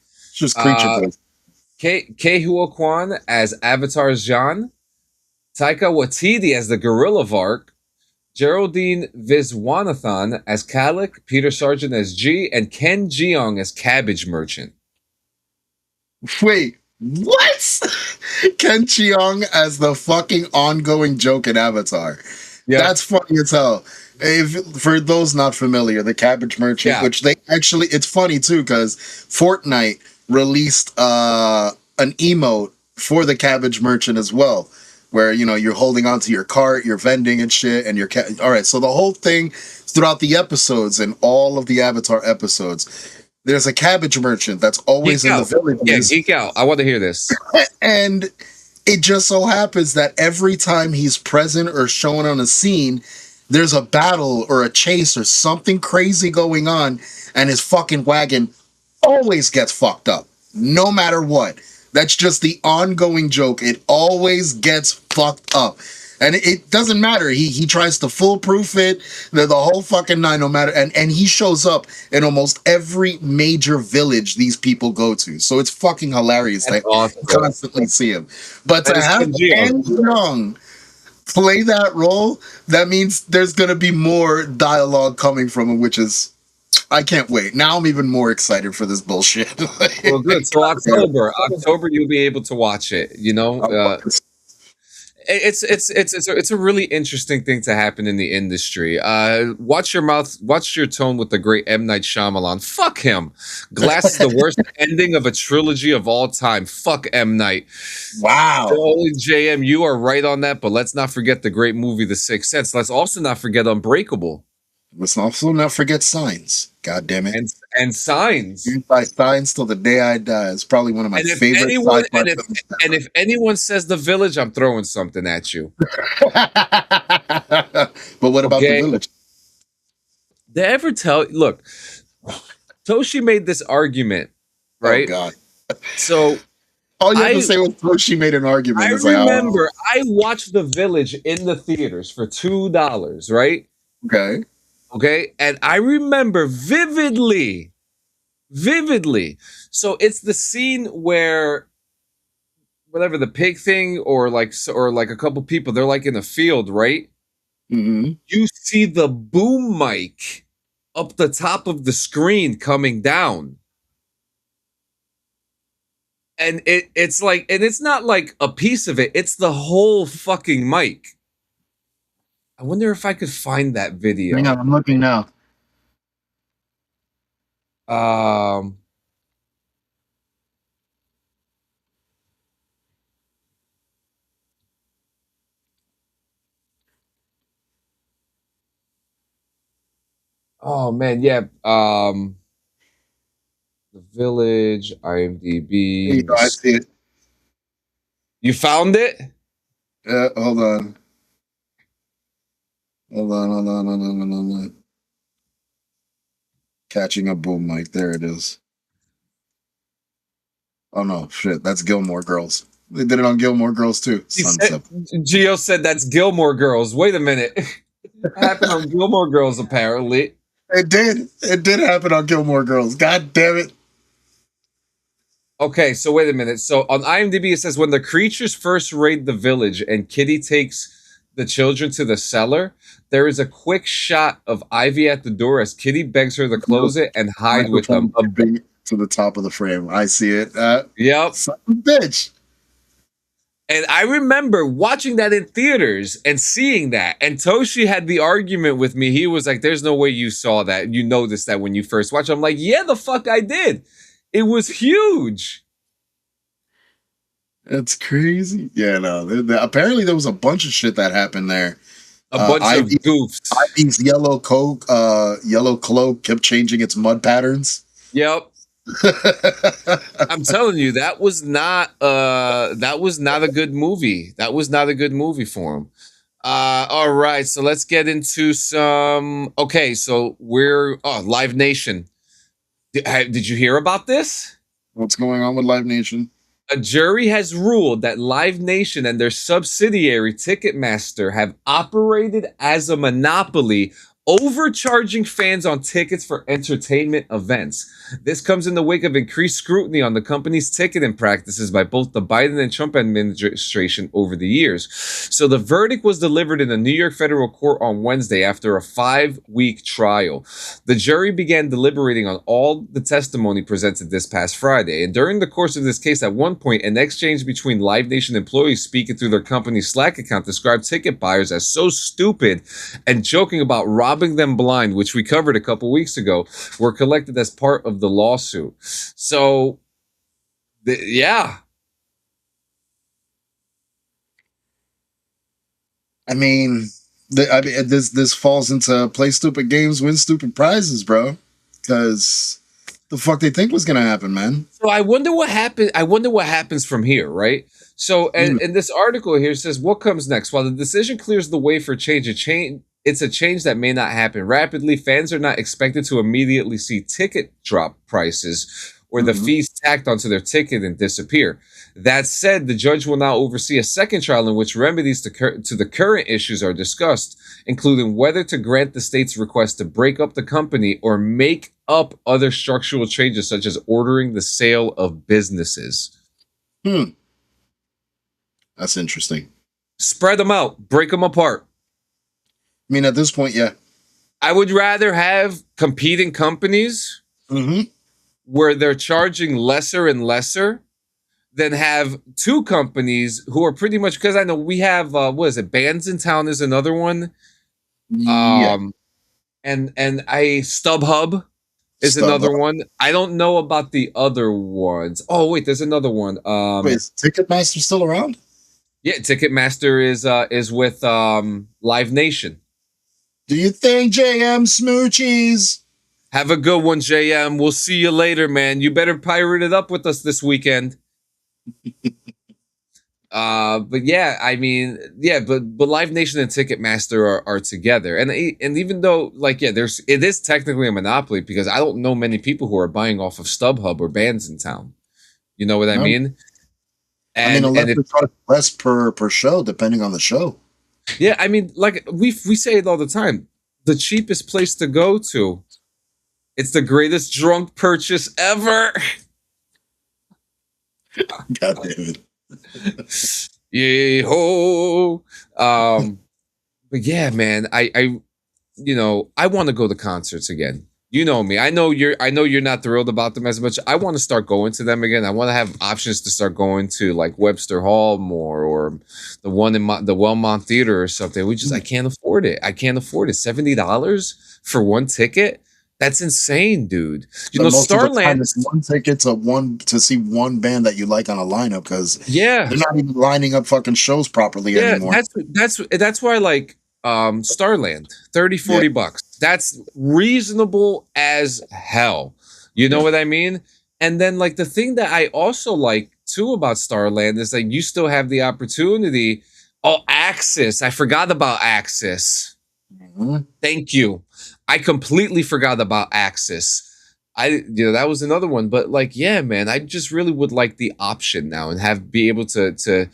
Speaker 2: It's just creature voice.
Speaker 1: Ke Huy Quan as Avatar Jean. Taika Waititi as the Gorilla Vark. Geraldine Viswanathan as Kalik. Peter Sargent as G. And Ken Jeong as Cabbage Merchant.
Speaker 2: Wait, what? Ken Jeong as the fucking ongoing joke in Avatar. Yeah. That's funny as hell. For those not familiar, the Cabbage Merchant, which they actually, it's funny too, because Fortnite released an emote for the cabbage merchant as well, where you're holding onto your cart, you're vending and shit, and all right. So the whole thing throughout the episodes and all of the Avatar episodes, there's a cabbage merchant that's always
Speaker 1: Geek
Speaker 2: in the
Speaker 1: out.
Speaker 2: village.
Speaker 1: Yeah, geek out. I want to hear this.
Speaker 2: And it just so happens that every time he's present or shown on a scene, there's a battle or a chase or something crazy going on, and his fucking wagon always gets fucked up, no matter what. That's just the ongoing joke. It always gets fucked up. And it doesn't matter. He tries to foolproof it, the whole fucking nine, no matter. And he shows up in almost every major village these people go to. So it's fucking hilarious.
Speaker 1: That's
Speaker 2: I
Speaker 1: awesome.
Speaker 2: constantly see him. But
Speaker 1: That
Speaker 2: to
Speaker 1: is
Speaker 2: have
Speaker 1: congenial.
Speaker 2: Andy Young play that role, that means there's going to be more dialogue coming from him, which is, I can't wait. Now I'm even more excited for this bullshit.
Speaker 1: Well, good. So October, you'll be able to watch it. It's a really interesting thing to happen in the industry. Watch your mouth, watch your tone with the great M. Night Shyamalan. Fuck him. Glass is the worst ending of a trilogy of all time. Fuck M. Night.
Speaker 2: Wow.
Speaker 1: Holy JM, you are right on that. But let's not forget the great movie The Sixth Sense. Let's also not forget Unbreakable.
Speaker 2: Let's also not forget Signs. God damn it.
Speaker 1: And Signs.
Speaker 2: By Signs till the day I die. It's probably one of my favorite sci-fi films.
Speaker 1: And if anyone says The Village, I'm throwing something at you.
Speaker 2: But what about The Village?
Speaker 1: Did I ever look, Toshi made this argument, right?
Speaker 2: Oh, God.
Speaker 1: So
Speaker 2: all you have to say was Toshi made an argument.
Speaker 1: I remember I watched The Village in the theaters for $2, right? Okay, and I remember vividly. So it's the scene where whatever the pig thing or like a couple people, they're like in a field, right?
Speaker 2: Mm-hmm.
Speaker 1: You see the boom mic up the top of the screen coming down. And it's like, and it's not like a piece of it, it's the whole fucking mic. I wonder if I could find that video.
Speaker 2: Hang on, I'm looking now.
Speaker 1: Oh man, yeah. The Village, IMDb.
Speaker 2: I see it.
Speaker 1: You found it?
Speaker 2: Hold on. Hold on. Catching a boom mic. There it is. Oh no, shit. That's Gilmore Girls. They did it on Gilmore Girls too.
Speaker 1: Gio said that's Gilmore Girls. Wait a minute. It happened on Gilmore Girls, apparently.
Speaker 2: It did. It did happen on Gilmore Girls. God damn it.
Speaker 1: Okay, so wait a minute. So on IMDb, it says when the creatures first raid the village and Kitty takes the children to the cellar, there is a quick shot of Ivy at the door as Kitty begs her to close it and hide with them.
Speaker 2: To the top of the frame. I see it.
Speaker 1: Yep.
Speaker 2: Son of a bitch.
Speaker 1: And I remember watching that in theaters and seeing that. And Toshi had the argument with me. He was like, there's no way you saw that. You noticed that when you first watched it. I'm like, yeah, the fuck I did. It was huge.
Speaker 2: That's crazy. Yeah, no. Apparently there was a bunch of shit that happened there.
Speaker 1: A bunch of goofs.
Speaker 2: Ivy's yellow cloak kept changing its mud patterns.
Speaker 1: Yep. I'm telling you, that was not a good movie. That was not a good movie for him. All right, so let's get into some. Okay, so we're Live Nation. Did you hear about this?
Speaker 2: What's going on with Live Nation?
Speaker 1: A jury has ruled that Live Nation and their subsidiary Ticketmaster have operated as a monopoly, overcharging fans on tickets for entertainment events. This comes in the wake of increased scrutiny on the company's ticketing practices by both the Biden and Trump administration over the years. So the verdict was delivered in a New York federal court on Wednesday after a 5-week trial. The jury began deliberating on all the testimony presented this past Friday. And during the course of this case, at one point, an exchange between Live Nation employees speaking through their company's Slack account described ticket buyers as so stupid and joking about robbing them blind, which we covered a couple weeks ago, were collected as part of the lawsuit. So, yeah,
Speaker 2: I mean, this falls into play stupid games, win stupid prizes, bro. Because the fuck they think was gonna happen, man.
Speaker 1: So I wonder what happened. I wonder what happens from here, right? So, and this article here says, what comes next? While the decision clears the way for change, it's a change that may not happen rapidly. Fans are not expected to immediately see ticket drop prices or the fees tacked onto their ticket and disappear. That said, the judge will now oversee a second trial in which remedies to the current issues are discussed, including whether to grant the state's request to break up the company or make up other structural changes, such as ordering the sale of businesses.
Speaker 2: That's interesting.
Speaker 1: Spread them out, break them apart.
Speaker 2: I mean, at this point, yeah.
Speaker 1: I would rather have competing companies where they're charging lesser and lesser than have two companies who are pretty much, because I know we have, what is it? Bands in Town is another one.
Speaker 2: Yeah.
Speaker 1: And StubHub is another one. I don't know about the other ones. Oh, wait, there's another one.
Speaker 2: Wait, is Ticketmaster still around?
Speaker 1: Yeah, Ticketmaster is with Live Nation.
Speaker 2: Do you think JM Smoochies?
Speaker 1: Have a good one, JM. We'll see you later, man. You better pirate it up with us this weekend. But yeah, I mean, yeah, but Live Nation and Ticketmaster are together, and even though, like, yeah, it is technically a monopoly because I don't know many people who are buying off of StubHub or Bands in Town. You know what I mean?
Speaker 2: And, I mean, less per show, depending on the show.
Speaker 1: Yeah, I mean, like we say it all the time. The cheapest place to go to, it's the greatest drunk purchase ever.
Speaker 2: God damn it.
Speaker 1: Yee-ho. But yeah, man, I want to go to concerts again. You know me. I know you're not thrilled about them as much. I want to start going to them again. I want to have options to start going to like Webster Hall more, or the one in the Wellmont Theater or something. I can't afford it. $70 for one ticket. That's insane, dude. You know, Starland.
Speaker 2: One ticket to see one band that you like on a lineup, because they're not even lining up fucking shows properly anymore.
Speaker 1: That's why I like Starland, $30-$40. That's reasonable as hell. You know what I mean? And then like the thing that I also like too about Starland is that you still have the opportunity. Oh, Axis. I forgot about Axis. Thank you. I completely forgot about Axis. That was another one. But like, yeah, man, I just really would like the option now and be able to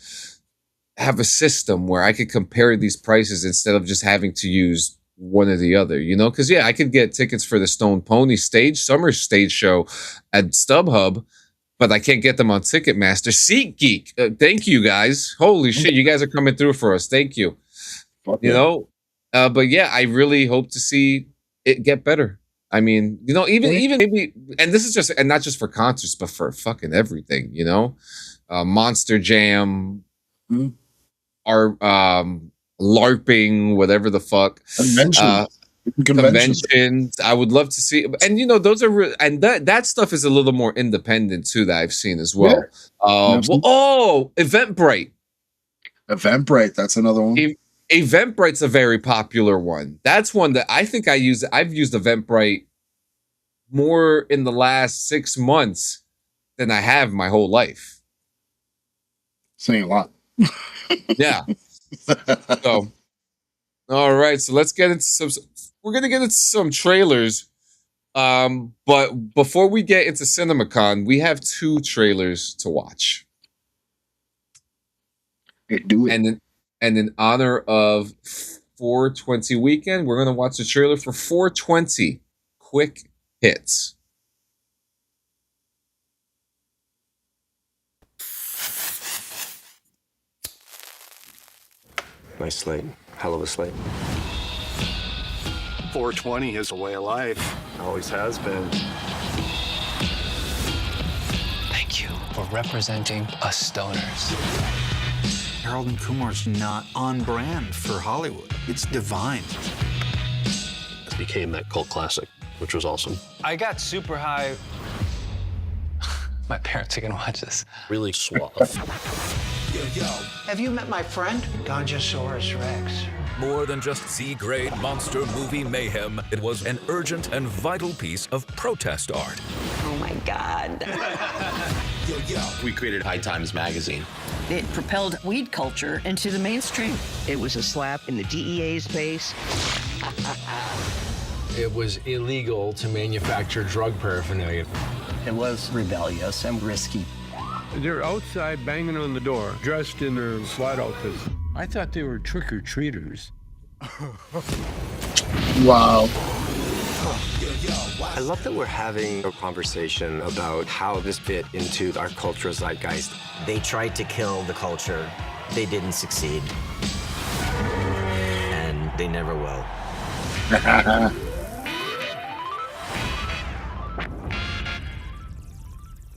Speaker 1: have a system where I could compare these prices instead of just having to use one or the other, you know? Because yeah, I could get tickets for the Stone Pony summer stage show at StubHub, but I can't get them on Ticketmaster. SeatGeek, thank you guys. Holy shit, you guys are coming through for us. Thank you. You know, but yeah, I really hope to see it get better. I mean, you know, even maybe, and this is just, and not just for concerts, but for fucking everything, you know, Monster Jam, our LARPing, whatever the fuck, conventions. I would love to see, and you know, those are and that stuff is a little more independent too that I've seen as well. Eventbrite.
Speaker 2: That's another one.
Speaker 1: Eventbrite's a very popular one. That's one that I think I've used Eventbrite more in the last 6 months than I have my whole life.
Speaker 2: Saying a lot.
Speaker 1: Yeah. So, all right. So let's get into we're going to get into some trailers. But before we get into CinemaCon, we have 2 trailers to watch.
Speaker 2: Do it.
Speaker 1: And in honor of 420 weekend, we're going to watch the trailer for 420 Quick Hits.
Speaker 7: Nice slate. Hell of a slate.
Speaker 8: 420 is a way of life.
Speaker 7: Always has been.
Speaker 9: Thank you for representing us stoners.
Speaker 10: Harold and Kumar's not on brand for Hollywood. It's divine.
Speaker 4: It became that cult classic, which was awesome.
Speaker 9: I got super high My parents are gonna watch this.
Speaker 4: Really suave.
Speaker 11: Have you met my friend, Gonjosaurus Rex?
Speaker 12: More than just C-grade monster movie mayhem, it was an urgent and vital piece of protest art.
Speaker 13: Oh my God.
Speaker 4: We created High Times magazine.
Speaker 13: It propelled weed culture into the mainstream.
Speaker 11: It was a slap in the DEA's face.
Speaker 14: It was illegal to manufacture drug paraphernalia.
Speaker 11: It was rebellious and risky.
Speaker 15: They're outside banging on the door, dressed in their SWAT outfits. I thought they were trick-or-treaters.
Speaker 2: Wow.
Speaker 7: I love that we're having a conversation about how this fit into our cultural zeitgeist.
Speaker 16: They tried to kill the culture. They didn't succeed. And they never will.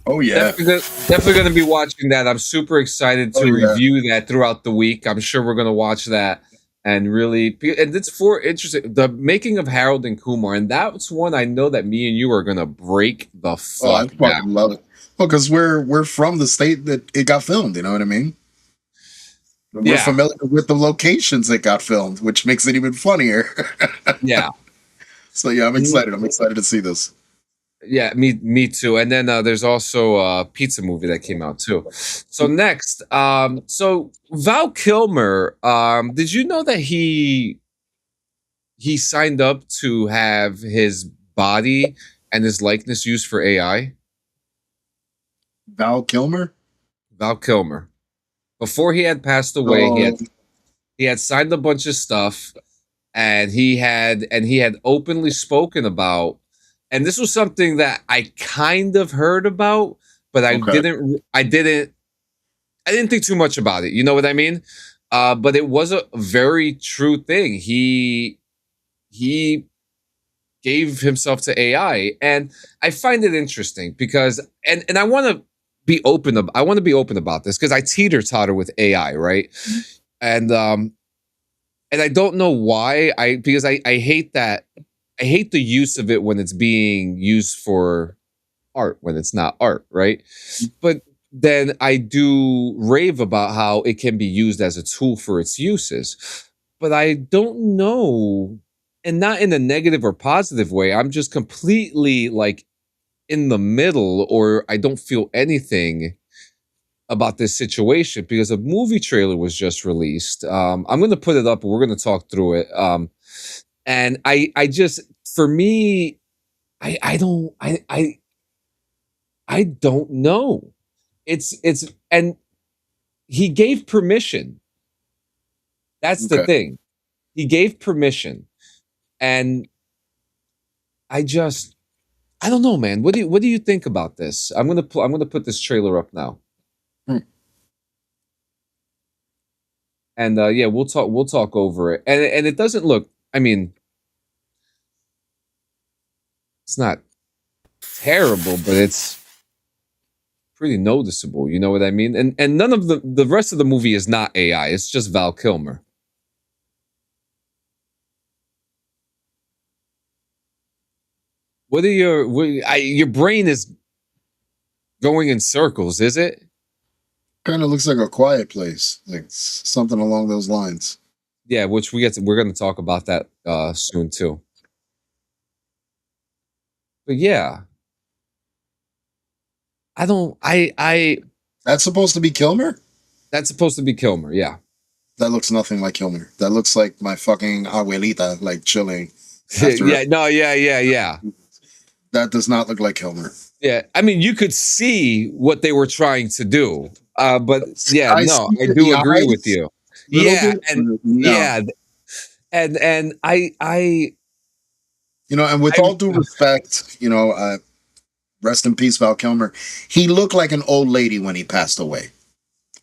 Speaker 2: Oh yeah,
Speaker 1: definitely going to be watching that. I'm super excited to review that throughout the week. I'm sure we're going to watch that and really. And it's for interesting. The making of Harold and Kumar, and that's one I know that me and you are going to break the fuck.
Speaker 2: Oh, I fucking love it. Well, because we're from the state that it got filmed. You know what I mean? We're familiar with the locations it got filmed, which makes it even funnier.
Speaker 1: Yeah.
Speaker 2: So yeah, I'm excited. I'm excited to see this.
Speaker 1: Yeah, me too. And then there's also a pizza movie that came out too. So next, so Val Kilmer, did you know that he signed up to have his body and his likeness used for AI?
Speaker 2: Val Kilmer?
Speaker 1: Val Kilmer. Before he had passed away, he had signed a bunch of stuff, and he had openly spoken about. And this was something that I kind of heard about, but I didn't think too much about it. You know what I mean? But it was a very true thing. He gave himself to AI, and I find it interesting because, and I want to be open. I want to be open about this because I teeter-totter with AI, right? And I don't know why. Because I hate that. I hate the use of it when it's being used for art, when it's not art, right? But then I do rave about how it can be used as a tool for its uses. But I don't know, and not in a negative or positive way. I'm just completely like in the middle, or I don't feel anything about this situation because a movie trailer was just released. I'm going to put it up and we're going to talk through it. And I just, for me, I don't know. It's, and he gave permission. That's the thing. He gave permission. And I don't know, man. What do you think about this? I'm going to put this trailer up now. And yeah, we'll talk over it. And it doesn't look, I mean, it's not terrible, but it's pretty noticeable. You know what I mean? And none of the rest of the movie is not AI. It's just Val Kilmer. What are your brain is going in circles, is it?
Speaker 2: Kind of looks like A Quiet Place, like something along those lines.
Speaker 1: Yeah, which we're going to talk about that soon too. But yeah,
Speaker 2: That's supposed to be Kilmer?
Speaker 1: That's supposed to be Kilmer, yeah.
Speaker 2: That looks nothing like Kilmer. That looks like my fucking abuelita, like chilling.
Speaker 1: Yeah.
Speaker 2: That does not look like Kilmer.
Speaker 1: Yeah, I mean, you could see what they were trying to do. But yeah, I do agree with you. Yeah, and I
Speaker 2: you know, and with all due respect, you know, rest in peace, Val Kilmer. He looked like an old lady when he passed away.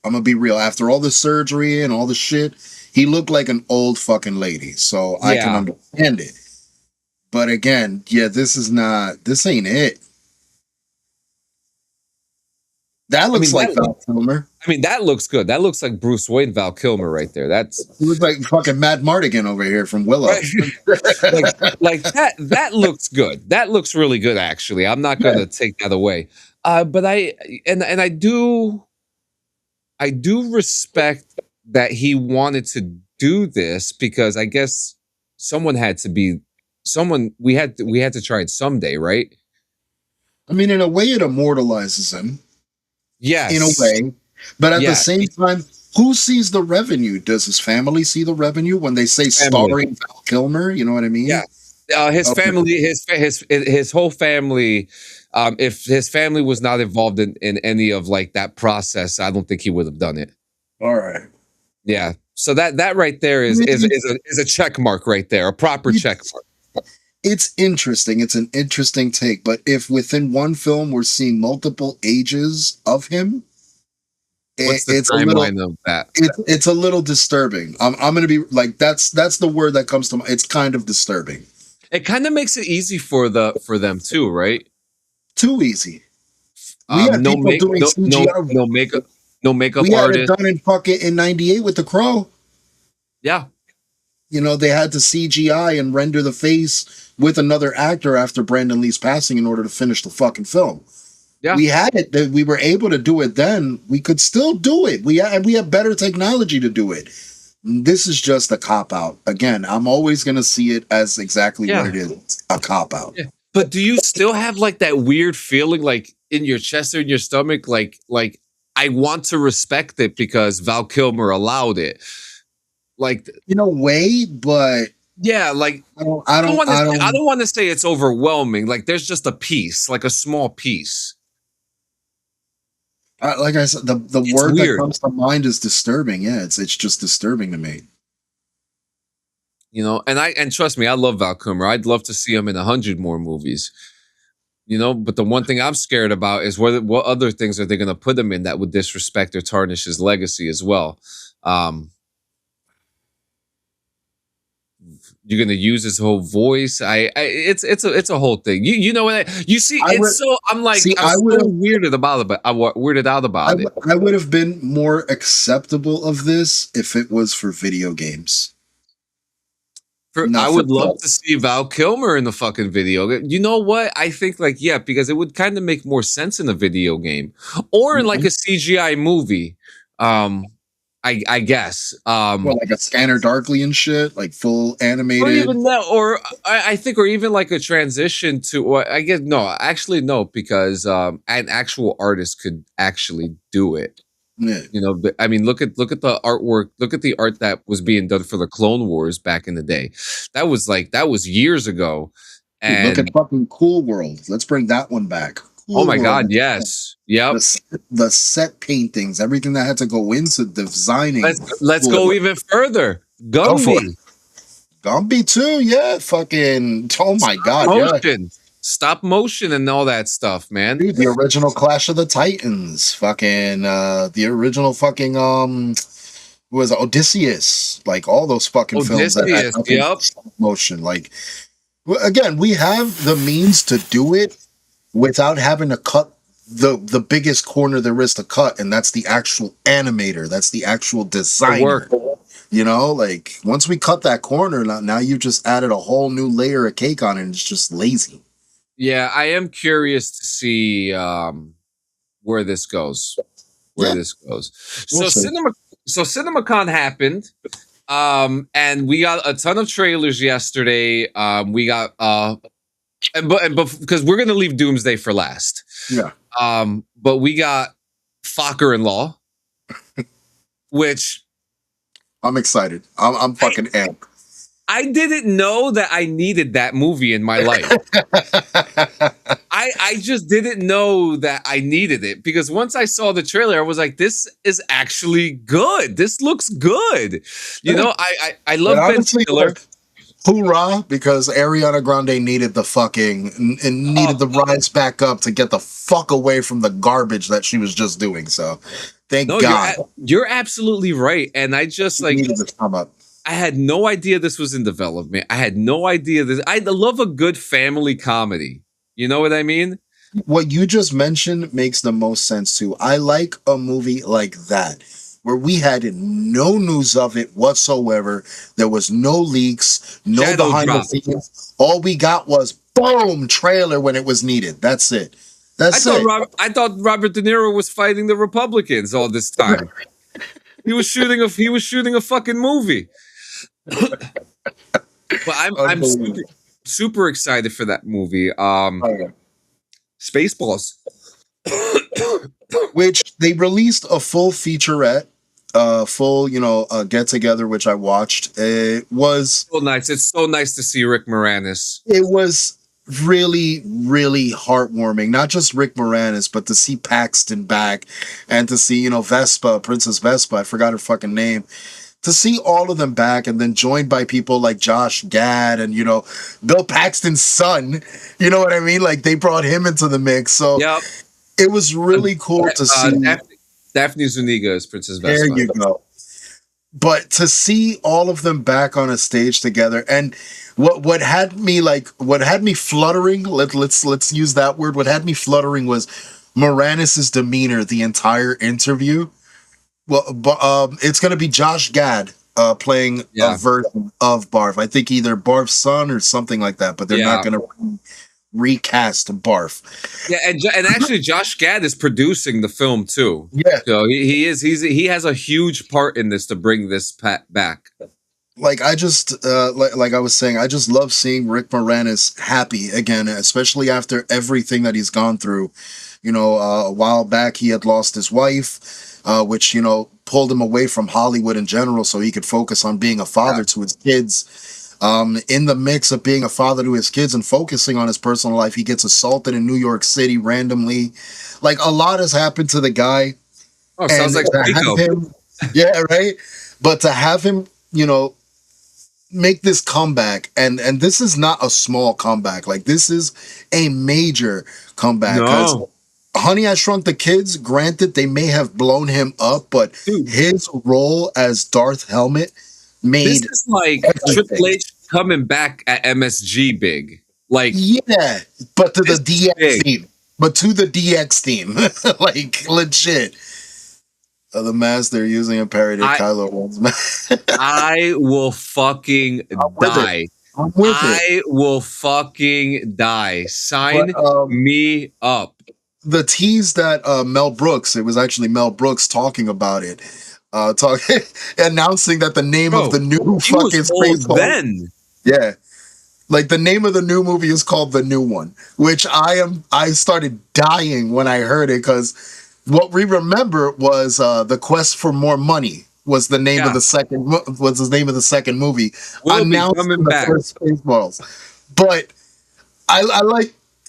Speaker 2: I'm gonna be real. After all the surgery and all the shit, he looked like an old fucking lady. So I can understand it. But again, yeah, this ain't it. That looks like Val Kilmer.
Speaker 1: I mean, that looks good. That looks like Bruce Wayne, Val Kilmer right there.
Speaker 2: He looks like fucking Matt Mardigan over here from Willow.
Speaker 1: Right. like that looks good. That looks really good, actually. I'm not going to take that away. But I do respect that he wanted to do this, because I guess we had to try it someday, right?
Speaker 2: I mean, in a way, it immortalizes him.
Speaker 1: Yes.
Speaker 2: In a way. But at the same time, who sees the revenue? Does his family see the revenue when they say starring Val Kilmer? You know what I mean?
Speaker 1: Yeah. His family, his whole family. If his family was not involved in any of like that process, I don't think he would have done it.
Speaker 2: All right.
Speaker 1: Yeah. So that right there is a check mark right there, a proper check mark.
Speaker 2: It's interesting. It's an interesting take. But if within one film we're seeing multiple ages of him,
Speaker 1: what's the timeline of that?
Speaker 2: It's a little disturbing. I'm going to be like, that's the word that comes to mind. It's kind of disturbing.
Speaker 1: It kind of makes it easy for them too, right?
Speaker 2: Too easy. We had
Speaker 1: no
Speaker 2: people doing CGI.
Speaker 1: No makeup
Speaker 2: we had
Speaker 1: artist.
Speaker 2: it done in 98 with The Crow.
Speaker 1: Yeah.
Speaker 2: You know, they had to CGI and render the face with another actor after Brandon Lee's passing in order to finish the fucking film.
Speaker 1: Yeah.
Speaker 2: We had it. We were able to do it then. We could still do it. We have better technology to do it. This is just a cop-out. Again, I'm always going to see it as exactly what it is, a cop-out.
Speaker 1: Yeah. But do you still have like that weird feeling like in your chest or in your stomach, like I want to respect it because Val Kilmer allowed it? Like,
Speaker 2: in a way, but
Speaker 1: yeah, like I don't want to say it's overwhelming. Like there's just a piece, like a small piece.
Speaker 2: Like I said, the word that comes to mind is disturbing. Yeah, it's just disturbing to me.
Speaker 1: You know, and trust me, I love Val Kilmer. I'd love to see him in 100 more movies. You know, but the one thing I'm scared about is what other things are they going to put him in that would disrespect or tarnish his legacy as well. You're gonna use his whole voice. It's a whole thing. You know what you see. I'm so weirded about it, but I weirded out about it.
Speaker 2: I would have been more acceptable of this if it was for video games.
Speaker 1: I would love to see Val Kilmer in the fucking video. You know what? I think because it would kind of make more sense in a video game or in like a CGI movie. I guess.
Speaker 2: Like a Scanner Darkly and shit, like full animated.
Speaker 1: Or even that, or I think, or even like a transition to. I guess no, because an actual artist could actually do it.
Speaker 2: Yeah.
Speaker 1: You know, I mean, look at the artwork. Look at the art that was being done for the Clone Wars back in the day. That was years ago. And
Speaker 2: look at fucking Cool World. Let's bring that one back.
Speaker 1: Oh my God! Yes. Yep.
Speaker 2: The set paintings, everything that had to go into designing.
Speaker 1: Let's go even further. Gumby.
Speaker 2: Gumby too. Yeah. Fucking. Oh my God.
Speaker 1: Motion. Stop motion and all that stuff, man.
Speaker 2: Dude, the original Clash of the Titans. Fucking. The original fucking. Who was it? Odysseus? Like all those fucking films that had stop motion. Like, again, we have the means to do it without having to cut the biggest corner there is to cut, and that's the actual animator. That's the actual designer. You know, like once we cut that corner, now you just added a whole new layer of cake on it, and it's just lazy.
Speaker 1: Yeah, I am curious to see where this goes. So CinemaCon happened. And we got a ton of trailers yesterday. We got but because we're gonna leave Doomsday for last.
Speaker 2: Yeah.
Speaker 1: But we got Fokker-in-Law, which
Speaker 2: I'm excited. I'm fucking amped.
Speaker 1: I didn't know that I needed that movie in my life. I just didn't know that I needed it, because once I saw the trailer, I was like, this is actually good. This looks good. You know, I love Ben Stiller.
Speaker 2: Hoorah, because Ariana Grande needed the fucking and needed the rise back up to get the fuck away from the garbage that she was just doing. So thank God.
Speaker 1: You're absolutely right. And I just
Speaker 2: needed to come up.
Speaker 1: I had no idea this was in development. I had no idea this. I love a good family comedy. You know what I mean?
Speaker 2: what you just mentioned makes the most sense too. I like a movie like that where we had no news of it whatsoever. There was no leaks, no
Speaker 1: Shadow
Speaker 2: behind
Speaker 1: drop.
Speaker 2: the scenes. All we got was boom trailer when it was needed. That's it. That's it.
Speaker 1: I thought Robert De Niro was fighting the Republicans all this time. He was shooting a fucking movie. But I'm super excited for that movie. Spaceballs.
Speaker 2: Which they released a full featurette, full, get together, which I watched. It was
Speaker 1: so nice. It's so nice to see Rick Moranis.
Speaker 2: It was really, really heartwarming. Not just Rick Moranis, but to see Paxton back and to see, Vespa, Princess Vespa, I forgot her fucking name. To see all of them back and then joined by people like Josh Gad and, Bill Paxton's son. You know what I mean? Like they brought him into the mix. So it was really cool to see.
Speaker 1: Daphne Zuniga is Princess Vespa.
Speaker 2: There you go. But to see all of them back on a stage together, and what had me fluttering, let's use that word. What had me fluttering was Moranis' demeanor the entire interview. Well, it's going to be Josh Gad playing a version of Barf. I think either Barf's son or something like that, but they're not going to recast Barf.
Speaker 1: Yeah, and actually Josh Gad is producing the film too.
Speaker 2: Yeah.
Speaker 1: So he has a huge part in this to bring this back.
Speaker 2: Like I just like I was saying, I just love seeing Rick Moranis happy again, especially after everything that he's gone through. A while back he had lost his wife. Which, pulled him away from Hollywood in general so he could focus on being a father to his kids. In the mix of being a father to his kids and focusing on his personal life, he gets assaulted in New York City randomly. Like, a lot has happened to the guy.
Speaker 1: Oh, sounds like
Speaker 2: him, yeah, right? But to have him, make this comeback, and this is not a small comeback. Like, this is a major comeback.
Speaker 1: No.
Speaker 2: Honey, I Shrunk the Kids, granted, they may have blown him up, but his role as Darth Helmet made...
Speaker 1: This is like Triple H coming back at MSG big. Like,
Speaker 2: yeah, but to the DX team. But to the DX team. Like, legit. The mask they're using a parody of Kylo Ren's mask.
Speaker 1: I will fucking die. I will fucking die. Sign me up.
Speaker 2: The tease that Mel Brooks, it was actually Mel Brooks talking about it, announcing that the name of the new fucking Spaceballs. Yeah. Like the name of the new movie is called The New One, which I started dying when I heard it because what we remember was The Quest for More Money was the name of the second movie. Announced in the first Spaceballs. But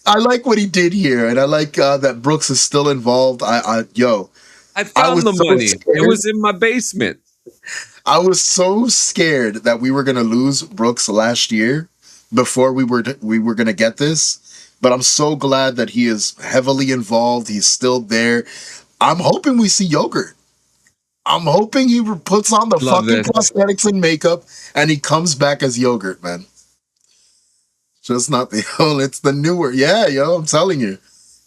Speaker 2: I like what he did here, and I like that Brooks is still involved. I
Speaker 1: found the money. It was in my basement.
Speaker 2: I was so scared that we were going to lose Brooks last year before we were going to get this, but I'm so glad that he is heavily involved. He's still there. I'm hoping we see Yogurt. I'm hoping he puts on the prosthetics and makeup, and he comes back as Yogurt, man. Just not the old, it's the newer. Yeah, yo, I'm telling you.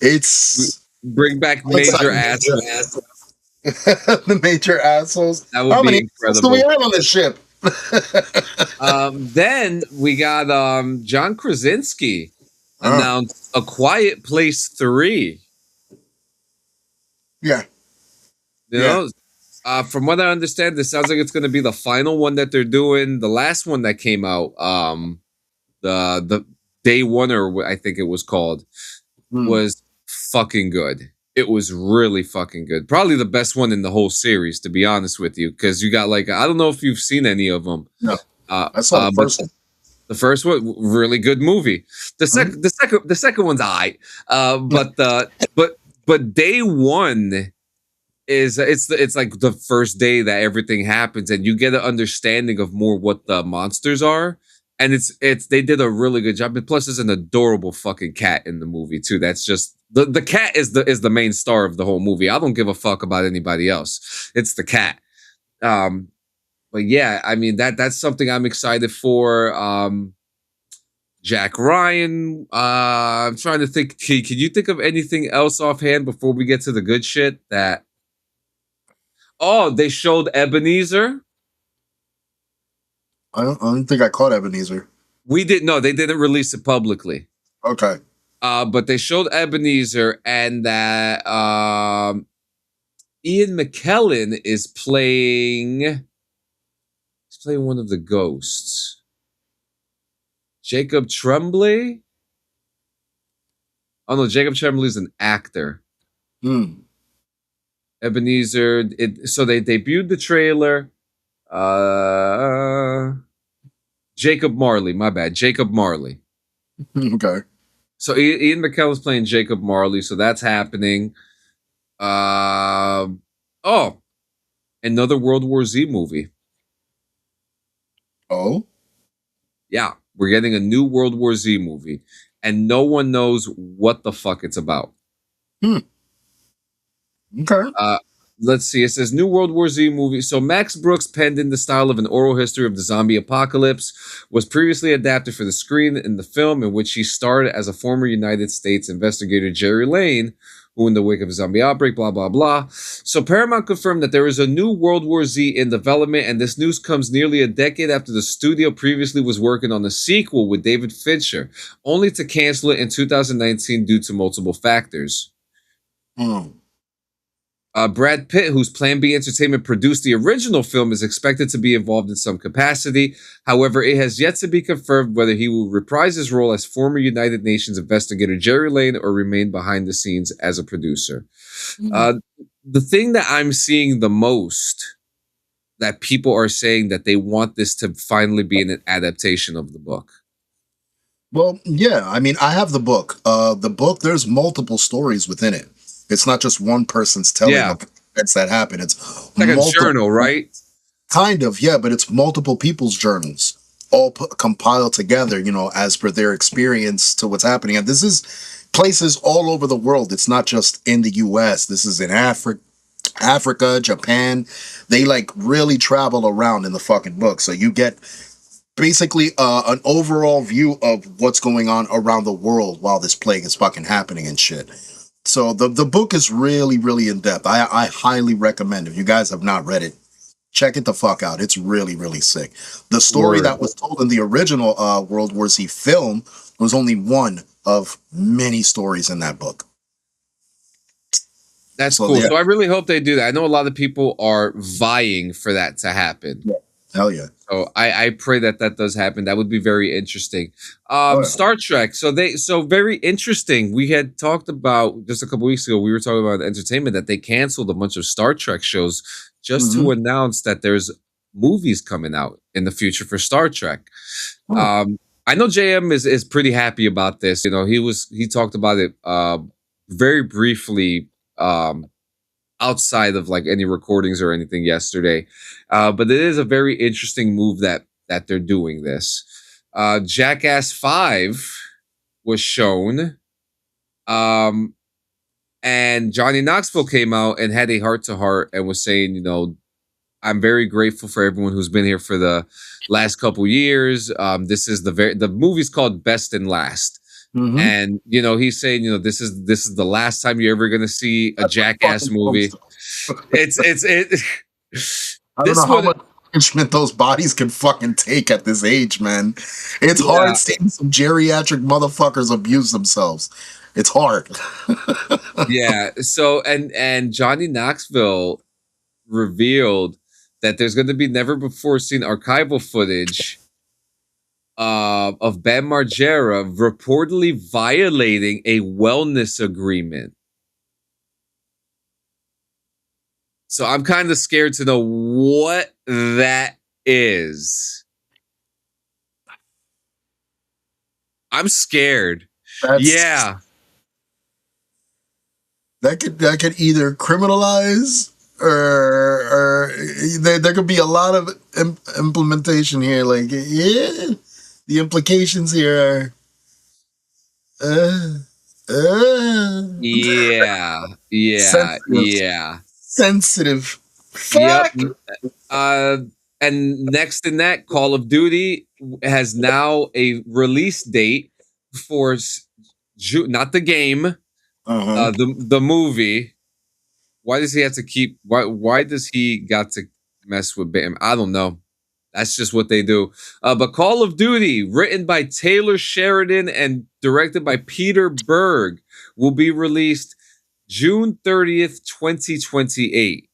Speaker 2: It's
Speaker 1: bring back major assholes.
Speaker 2: The major assholes.
Speaker 1: That would be incredible.
Speaker 2: So we have on the ship.
Speaker 1: Then we got John Krasinski announced A Quiet Place 3.
Speaker 2: Yeah.
Speaker 1: You know, from what I understand, this sounds like it's going to be the final one that they're doing. The last one that came out, the Day One, or I think it was called, was fucking good. It was really fucking good. Probably the best one in the whole series, to be honest with you, because you got like, I don't know if you've seen any of them.
Speaker 2: No, I saw the first one.
Speaker 1: The first one, really good movie. The second one's alright. But Day One is it's like the first day that everything happens, and you get an understanding of more what the monsters are. And they did a really good job. And plus, there's an adorable fucking cat in the movie too. That's just the cat is the main star of the whole movie. I don't give a fuck about anybody else. It's the cat. But yeah, I mean that's something I'm excited for. Jack Ryan. I'm trying to think. Can you think of anything else offhand before we get to the good shit? They showed Ebenezer.
Speaker 2: I don't think I caught Ebenezer.
Speaker 1: We didn't. No, they didn't release it publicly.
Speaker 2: Okay.
Speaker 1: But they showed Ebenezer, and that Ian McKellen is playing. He's playing one of the ghosts. Jacob Tremblay. Oh no, Jacob Tremblay is an actor. Ebenezer. So they debuted the trailer. Jacob Marley. My bad. Jacob Marley.
Speaker 2: Okay.
Speaker 1: So Ian McKellen's playing Jacob Marley, so that's happening. Another World War Z movie.
Speaker 2: Oh?
Speaker 1: Yeah, we're getting a new World War Z movie, and no one knows what the fuck it's about.
Speaker 2: Okay.
Speaker 1: Let's see. It says new World War Z movie. So Max Brooks penned in the style of an oral history of the zombie apocalypse, was previously adapted for the screen in the film in which he starred as a former United States investigator, Jerry Lane, who in the wake of a zombie outbreak, blah, blah, blah. So Paramount confirmed that there is a new World War Z in development, and this news comes nearly a decade after the studio previously was working on a sequel with David Fincher, only to cancel it in 2019 due to multiple factors. Brad Pitt, whose Plan B Entertainment produced the original film, is expected to be involved in some capacity. However, it has yet to be confirmed whether he will reprise his role as former United Nations investigator Jerry Lane or remain behind the scenes as a producer. The thing that I'm seeing the most that people are saying that they want this to finally be an adaptation of the book.
Speaker 2: Well, yeah. I mean, I have the book. The book, there's multiple stories within it. It's not just one person's telling of events that happen. It's
Speaker 1: like a journal, right?
Speaker 2: Kind of, yeah, but it's multiple people's journals, all compiled together, as per their experience to what's happening. And this is places all over the world. It's not just in the U.S. This is in Africa, Japan. They really travel around in the fucking book. So you get basically an overall view of what's going on around the world while this plague is fucking happening and shit. So the book is really, really in depth. I highly recommend. If you guys have not read it, check it the fuck out. It's really, really sick. The story that was told in the original World War Z film was only one of many stories in that book.
Speaker 1: That's cool. Yeah. So I really hope they do that. I know a lot of people are vying for that to happen.
Speaker 2: Yeah. Hell yeah.
Speaker 1: So I pray that does happen. That would be very interesting. Star Trek. So very interesting. We had talked about just a couple weeks ago. We were talking about entertainment that they canceled a bunch of Star Trek shows just to announce that there's movies coming out in the future for Star Trek. I know JM is pretty happy about this. He talked about it very briefly outside of any recordings or anything yesterday. But it is a very interesting move that they're doing this. Jackass 5 was shown. And Johnny Knoxville came out and had a heart-to-heart and was saying, I'm very grateful for everyone who's been here for the last couple years. This is the movie's called Best and Last. And he's saying, this is the last time you're ever gonna see a Jackass movie. I don't know
Speaker 2: how much punishment those bodies can fucking take at this age, man. It's hard seeing some geriatric motherfuckers abuse themselves. It's hard.
Speaker 1: Yeah. So and Johnny Knoxville revealed that there's going to be never before seen archival footage of Bam Margera reportedly violating a wellness agreement. So I'm kind of scared to know what that is. I'm scared. Yeah.
Speaker 2: That could either criminalize or there could be a lot of implementation here. The implications here are sensitive.
Speaker 1: Yep. And next in that, Call of Duty has now a release date for June, not the game, the movie. Why does he have to keep? Why does he got to mess with Bam? I don't know. That's just what they do. But Call of Duty, written by Taylor Sheridan and directed by Peter Berg, will be released June 30th, 2028.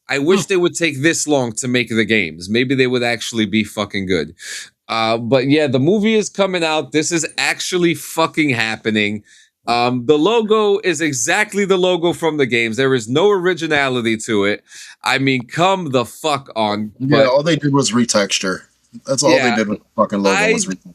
Speaker 1: I wish they would take this long to make the games. Maybe they would actually be fucking good. But yeah, the movie is coming out. This is actually fucking happening. The logo is exactly the logo from the games. There is no originality to it. I mean, come the fuck on.
Speaker 2: Yeah, all they did was retexture. That's all they did with the fucking logo was retexture.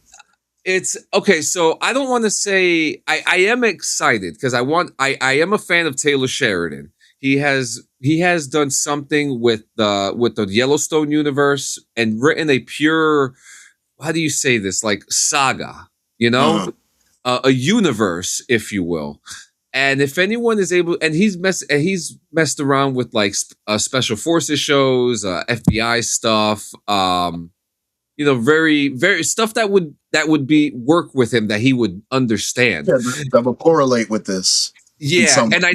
Speaker 1: It's okay. So I don't want to say I am excited because I am a fan of Taylor Sheridan. He has done something with the Yellowstone universe and written a pure, how do you say this, like saga, you know, a universe, if you will. And if anyone is able, and he's messed around with like special forces shows, FBI stuff, you know, very, very stuff that would be work with him that he would understand.
Speaker 2: Yeah, that will correlate with this.
Speaker 1: Yeah, and I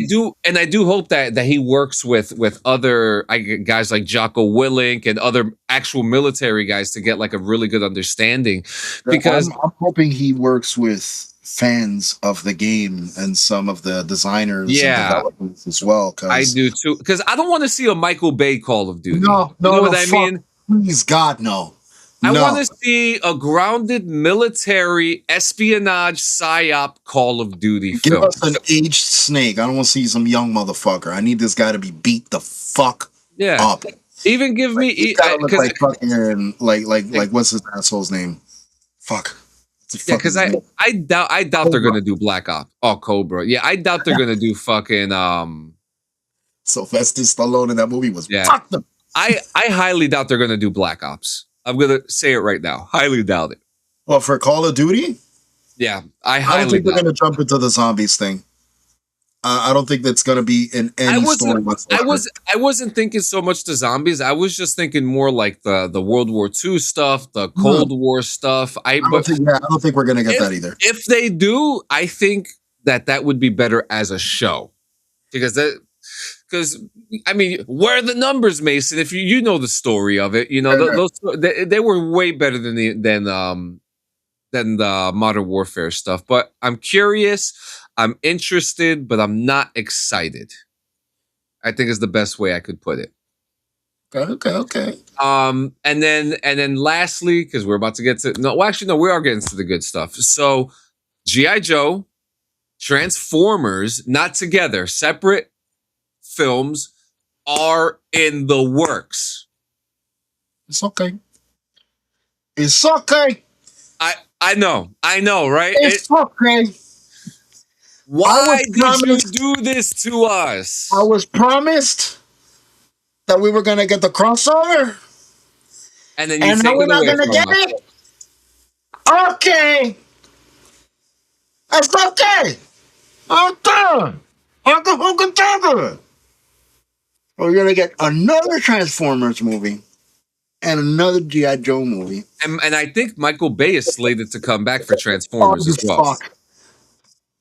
Speaker 1: do hope that he works with other guys like Jocko Willink and other actual military guys to get like a really good understanding. Because
Speaker 2: I'm hoping he works with fans of the game and some of the designers and developers as well.
Speaker 1: I do too. Because I don't want to see a Michael Bay Call of Duty.
Speaker 2: No,
Speaker 1: you know what I mean?
Speaker 2: Please, God, no.
Speaker 1: I want to see a grounded military espionage psyop Call of Duty film.
Speaker 2: Give us an aged Snake. I don't want to see some young motherfucker. I need this guy to be beat the fuck up.
Speaker 1: Even give me
Speaker 2: like fucking like what's his asshole's name? Fuck.
Speaker 1: Yeah, because I doubt they're gonna do Black Ops. Oh, Cobra. Yeah, I doubt they're gonna do fucking
Speaker 2: Sylvester Stallone in that movie was fucked up.
Speaker 1: I highly doubt they're gonna do Black Ops. I'm gonna say it right now. Highly doubt it.
Speaker 2: Well, for Call of Duty?
Speaker 1: Yeah,
Speaker 2: I don't think they're gonna jump into the zombies thing. I don't think that's gonna be in any story whatsoever.
Speaker 1: I wasn't thinking so much the zombies. I was just thinking more like the World War II stuff, the Cold War stuff. I don't
Speaker 2: think we're gonna get that either.
Speaker 1: If they do, I think that would be better as a show, because I mean, where are the numbers, Mason? If you know the story of it, you know they were way better than the Modern Warfare stuff. But I'm curious, I'm interested, but I'm not excited. I think is the best way I could put it.
Speaker 2: Okay.
Speaker 1: And then lastly, because we're about to get to we are getting to the good stuff. So G.I. Joe, Transformers, not together, separate films are in the works.
Speaker 2: It's okay. It's okay.
Speaker 1: I know, right?
Speaker 2: It's okay.
Speaker 1: Why did you do this to us?
Speaker 2: I was promised that we were gonna get the crossover,
Speaker 1: and then
Speaker 2: now we're not gonna get it. Okay, that's okay. We're gonna get another Transformers movie and another G.I. Joe movie.
Speaker 1: And I think Michael Bay is slated to come back for Transformers as well.
Speaker 2: Fuck.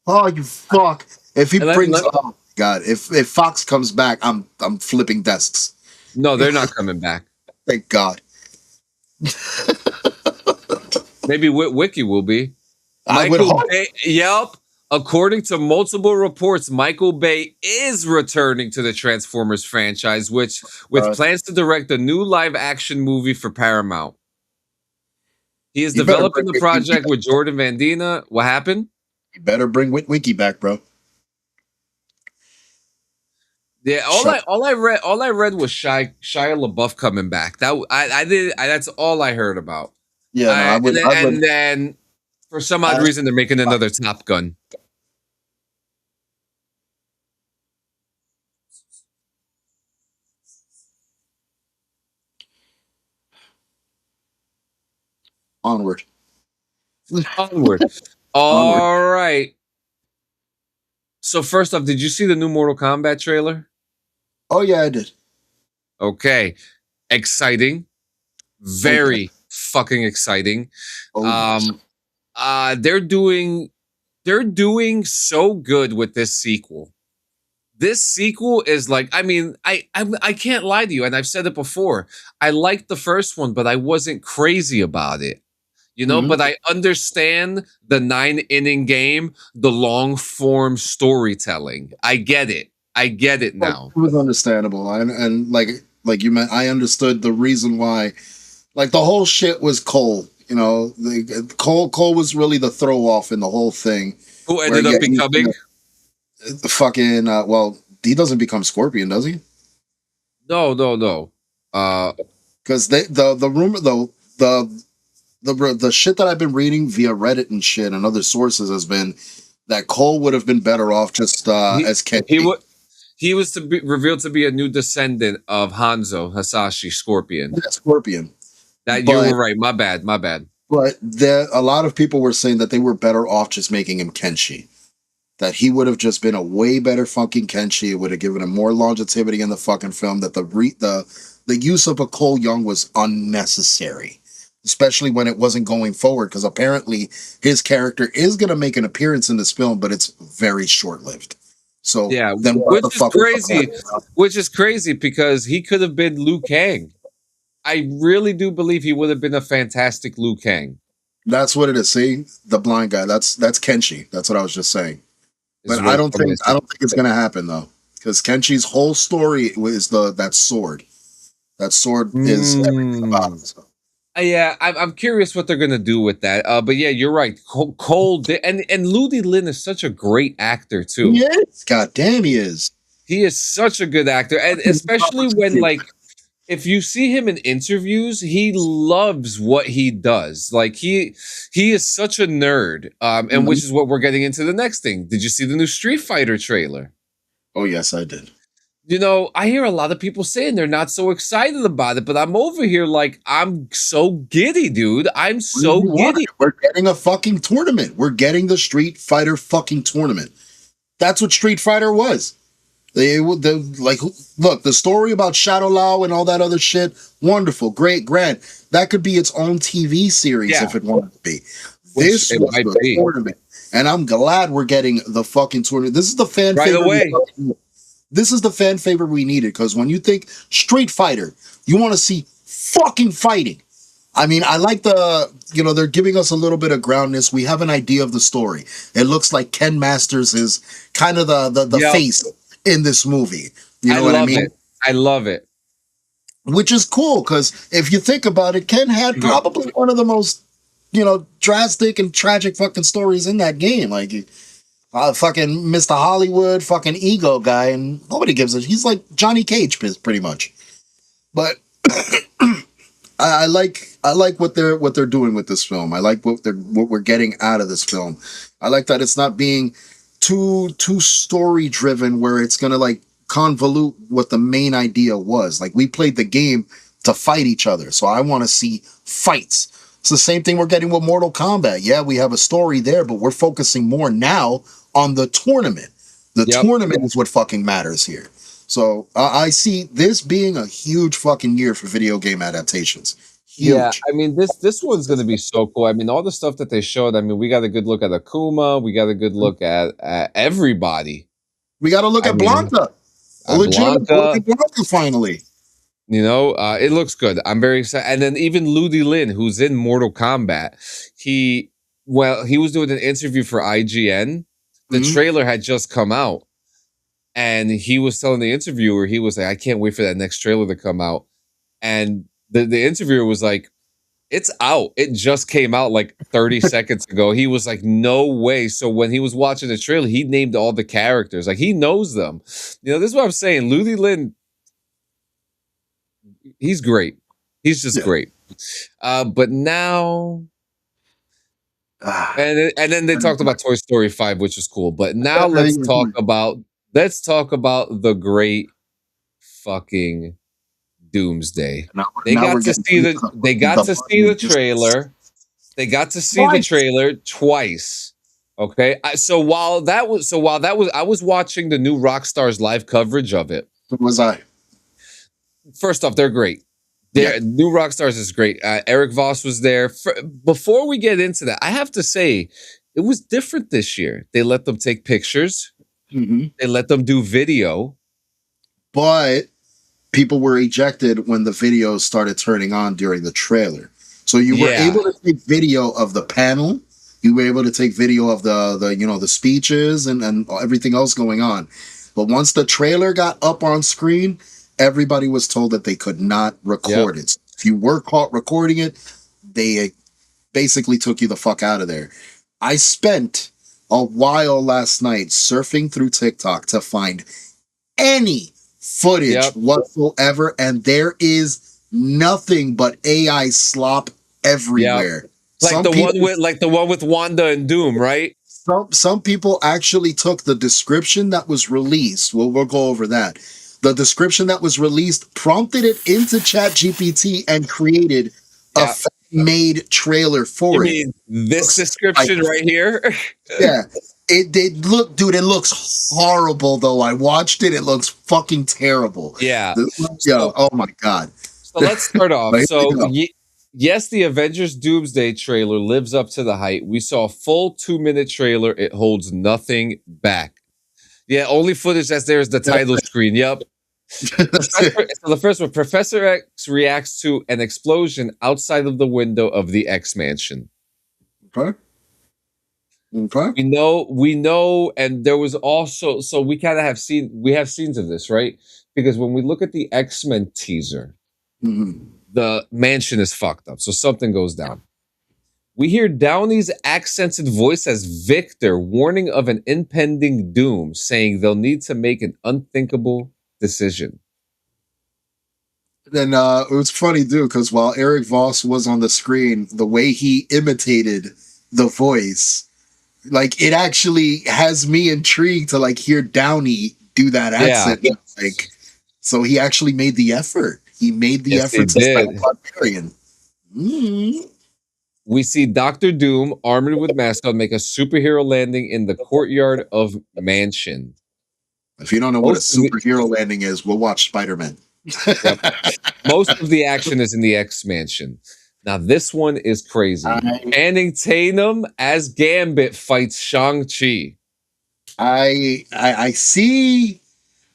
Speaker 2: Oh, you fuck. If he brings oh God, if Fox comes back, I'm flipping desks.
Speaker 1: No, they're not coming back.
Speaker 2: Thank God.
Speaker 1: Maybe Wiki will be.
Speaker 2: I would hope.
Speaker 1: Yep. According to multiple reports, Michael Bay is returning to the Transformers franchise, with plans to direct a new live-action movie for Paramount. He is developing the project with Jordan Van Dina. What happened?
Speaker 2: You better bring Winky back, bro.
Speaker 1: Yeah, all I read was Shia LaBeouf coming back. That's all I heard about.
Speaker 2: Yeah,
Speaker 1: and then for some odd reason they're making another Top Gun.
Speaker 2: Onward.
Speaker 1: All right. So first off, did you see the new Mortal Kombat trailer?
Speaker 2: Oh yeah, I did.
Speaker 1: Okay. Exciting. Very fucking exciting.
Speaker 2: Oh,
Speaker 1: They're doing so good with this sequel. This sequel is like, I mean, I can't lie to you, and I've said it before. I liked the first one, but I wasn't crazy about it. You know, but I understand the 9-inning game, the long form storytelling. I get it. I get it now.
Speaker 2: It was understandable, and like you meant, I understood the reason why. Like the whole shit was Cole. You know, Cole was really the throw off in the whole thing.
Speaker 1: Who ended up becoming
Speaker 2: the fucking well, he doesn't become Scorpion, does he?
Speaker 1: No.
Speaker 2: Because the rumor though the shit that I've been reading via Reddit and shit and other sources has been that Cole would have been better off just as Kenshi.
Speaker 1: He was to be revealed to be a new descendant of Hanzo Hasashi Scorpion.
Speaker 2: Yeah, Scorpion.
Speaker 1: You were right. My bad.
Speaker 2: But a lot of people were saying that they were better off just making him Kenshi. That he would have just been a way better fucking Kenshi. It would have given him more longevity in the fucking film. That the use of a Cole Young was unnecessary, especially when it wasn't going forward. Because apparently his character is going to make an appearance in this film, but it's very short lived. So
Speaker 1: yeah,
Speaker 2: then
Speaker 1: which is crazy because he could have been Liu Kang. I really do believe he would have been a fantastic Liu Kang.
Speaker 2: That's what it is. See, the blind guy. That's Kenshi. That's what I was just saying. But I don't think it's gonna happen though, because Kenshi's whole story is that sword. That sword is everything about him. So.
Speaker 1: Yeah, I'm curious what they're gonna do with that. But yeah, you're right. Cole and Ludi Lin is such a great actor too.
Speaker 2: Yes, God damn, he is.
Speaker 1: He is such a good actor, and especially when like. If you see him in interviews, he loves what he does. Like he is such a nerd, and which is what we're getting into the next thing. Did you see the new Street Fighter trailer?
Speaker 2: Oh yes, I did.
Speaker 1: You know, I hear a lot of people saying they're not so excited about it, but I'm over here like I'm so giddy, dude. I'm so giddy.
Speaker 2: We're getting a fucking tournament. We're getting the Street Fighter fucking tournament. That's what Street Fighter was. They like, look, the story about Shadow Lao and all that other shit, wonderful, great, grand. That could be its own TV series if it wanted to be. This was the tournament, and I'm glad we're getting the fucking tournament. This is the fan favorite. This is the fan favorite we needed, because when you think Street Fighter, you want to see fucking fighting. I mean, I like they're giving us a little bit of groundness. We have an idea of the story. It looks like Ken Masters is kind of the face in this movie. You know what I mean?
Speaker 1: I love it.
Speaker 2: Which is cool, because if you think about it, Ken had probably one of the most, drastic and tragic fucking stories in that game. Like, fucking Mr. Hollywood, fucking ego guy, and nobody gives a... He's like Johnny Cage, pretty much. But I like what they're doing with this film. I like what we're getting out of this film. I like that it's not being too story driven, where it's gonna like convolute what the main idea was. Like, we played the game to fight each other, so I want to see fights. It's the same thing we're getting with Mortal Kombat. Yeah, we have a story there, but we're focusing more now on the tournament. The tournament is what fucking matters here. So I see this being a huge fucking year for video game adaptations. Huge.
Speaker 1: Yeah, I mean, this one's going to be so cool. I mean, all the stuff that they showed, I mean, we got a good look at Akuma. We got a good look at everybody.
Speaker 2: We got to look at Blanca. A legitimate Blanca, finally.
Speaker 1: You know, it looks good. I'm very excited. And then even Ludi Lin, who's in Mortal Kombat, he was doing an interview for IGN. The trailer had just come out. And he was telling the interviewer, he was like, I can't wait for that next trailer to come out. And the interviewer was like, it's out. It just came out like 30 seconds ago. He was like, no way. So when he was watching the trailer, he named all the characters. Like, he knows them. You know, this is what I'm saying. Ludi Lin, he's great. He's just great. But now... and then they talked about Toy Story 5, which is cool. But now let's talk about the great fucking Doomsday. They got to see the trailer. They got to see the trailer twice. Okay. I was watching the new Rockstar's live coverage of it.
Speaker 2: Was I?
Speaker 1: First off, they're great. Yeah, New Rockstars is great. Eric Voss was there. Before we get into that, I have to say, it was different this year. They let them take pictures. They let them do video.
Speaker 2: But people were ejected when the video started turning on during the trailer. So you were able to take video of the panel. You were able to take video of the speeches and everything else going on. But once the trailer got up on screen, everybody was told that they could not record it. So if you were caught recording it, they basically took you the fuck out of there. I spent a while last night surfing through TikTok to find any footage whatsoever, and there is nothing but AI slop everywhere.
Speaker 1: Like the one with Wanda and Doom, right?
Speaker 2: Some people actually took the description that was released. We'll go over that. The description that was released, prompted it into ChatGPT and created a made trailer for it.
Speaker 1: You mean this description right here?
Speaker 2: Yeah. It did look, dude, it looks horrible though. I watched it, it looks fucking terrible.
Speaker 1: Yeah.
Speaker 2: Oh my God.
Speaker 1: So let's start off. So yes, the Avengers Doomsday trailer lives up to the hype. We saw a full 2-minute trailer. It holds nothing back. Yeah, only footage that's there is the title screen. Yep. So the first one, Professor X reacts to an explosion outside of the window of the X Mansion.
Speaker 2: Okay.
Speaker 1: We know, and there was also, so we kind of have scenes of this, right? Because when we look at the X-Men teaser, the mansion is fucked up, so something goes down. We hear Downey's accented voice as Victor warning of an impending doom, saying they'll need to make an unthinkable decision.
Speaker 2: Then it was funny, dude, because while Eric Voss was on the screen, the way he imitated the voice, like, it actually has me intrigued to like hear Downey do that accent. Yeah. Like, so he actually made the effort. He made the effort to style Barbarian.
Speaker 1: We see Dr. Doom armored with mask on make a superhero landing in the courtyard of Mansion.
Speaker 2: If you don't know what a superhero landing is, we'll watch Spider-Man.
Speaker 1: Most of the action is in the X Mansion. Now, this one is crazy. Channing Tatum as Gambit fights Shang-Chi.
Speaker 2: I see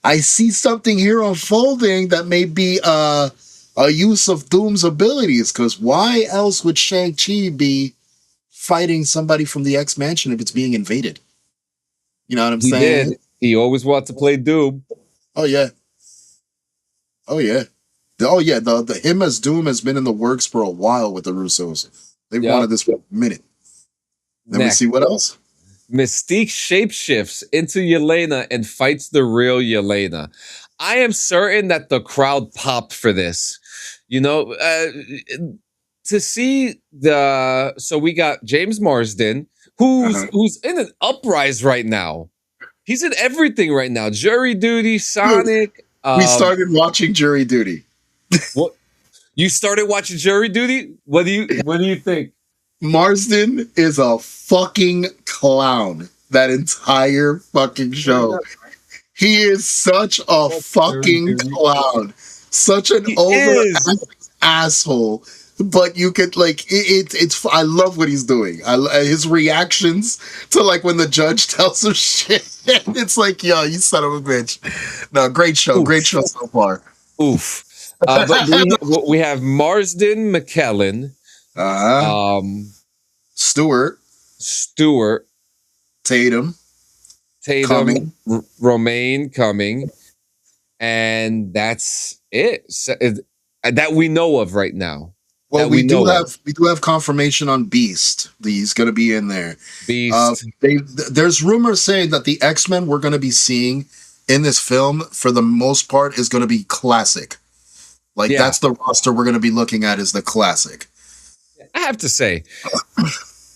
Speaker 2: something here unfolding that may be a use of Doom's abilities, because why else would Shang-Chi be fighting somebody from the X Mansion if it's being invaded? You know what I'm saying?
Speaker 1: He always wanted to play Doom.
Speaker 2: Oh, yeah. The him as Doom has been in the works for a while with the Russos. They've wanted this for a minute. Let me see what else.
Speaker 1: Mystique shapeshifts into Yelena and fights the real Yelena. I am certain that the crowd popped for this. You know, to see so we got James Marsden, who's in an uprise right now. He's in everything right now. Jury Duty, Sonic.
Speaker 2: We started watching Jury Duty.
Speaker 1: What? You started watching Jury Duty? What do you think?
Speaker 2: Marsden is a fucking clown. That entire fucking show. He is such a fucking clown. Such an asshole. But you could it's I love what he's doing. His reactions to like when the judge tells him shit. It's like, yo, you son of a bitch. No, great show. Oof. Great show so far.
Speaker 1: Oof. But we have Marsden, McKellen, Stewart, Tatum,
Speaker 2: coming.
Speaker 1: Romaine coming, and that's it. That we know of right now.
Speaker 2: Well, we do have confirmation on Beast. He's going to be in there.
Speaker 1: Beast.
Speaker 2: There's rumors saying that the X-Men we're going to be seeing in this film, for the most part, is going to be classic. Like, that's the roster we're going to be looking at, is the classic.
Speaker 1: I have to say,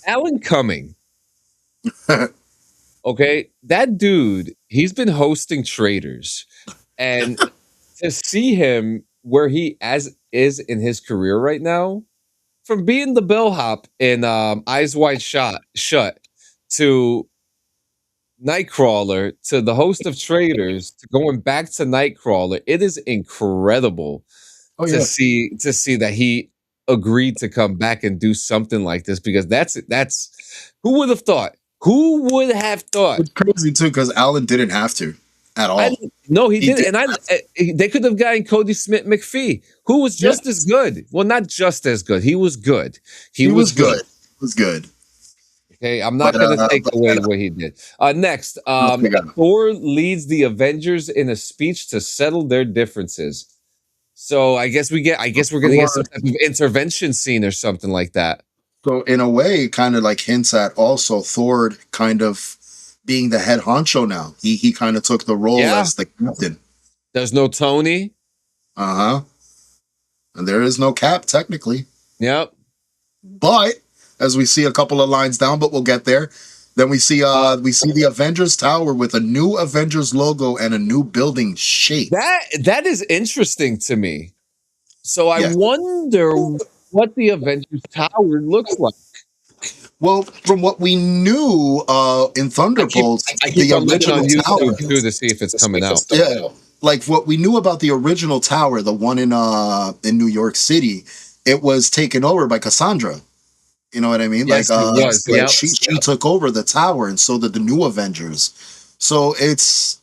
Speaker 1: Alan Cumming, okay, that dude, he's been hosting Traders, and to see him where he is in his career right now, from being the bellhop in Eyes Wide Shut to Nightcrawler to the host of Traders to going back to Nightcrawler, it is incredible.
Speaker 2: Oh
Speaker 1: to
Speaker 2: yeah.
Speaker 1: see that he agreed to come back and do something like this, because that's who would have thought? Who would have thought?
Speaker 2: It's crazy too because Alan didn't have to at
Speaker 1: I
Speaker 2: all.
Speaker 1: didn't, no, he didn't,
Speaker 2: didn't
Speaker 1: and
Speaker 2: have to.
Speaker 1: they could have gotten Cody Smith McPhee, who was just as good. Well, not just as good. He was good. He was good.
Speaker 2: He was good.
Speaker 1: Okay, I'm not going to take away what he did. Next, Thor leads the Avengers in a speech to settle their differences. So I guess we're going to get some type of intervention scene or something like that.
Speaker 2: So in a way, kind of like hints at also Thor kind of being the head honcho now. He kind of took the role as the captain.
Speaker 1: There's no Tony.
Speaker 2: Uh-huh. And there is no Cap, technically.
Speaker 1: Yep.
Speaker 2: But as we see a couple of lines down, but we'll get there. Then we see the Avengers Tower with a new Avengers logo and a new building shape.
Speaker 1: That is interesting to me. So I wonder what the Avengers Tower looks like.
Speaker 2: Well, from what we knew in Thunderbolts,
Speaker 1: I keep
Speaker 2: the
Speaker 1: on looking
Speaker 2: original
Speaker 1: on YouTube
Speaker 2: tower
Speaker 1: too to see if it's coming out.
Speaker 2: Yeah, like what we knew about the original tower, the one in New York City, it was taken over by Cassandra. You know what I mean?
Speaker 1: Yes,
Speaker 2: she took over the tower, and so did the new Avengers. So it's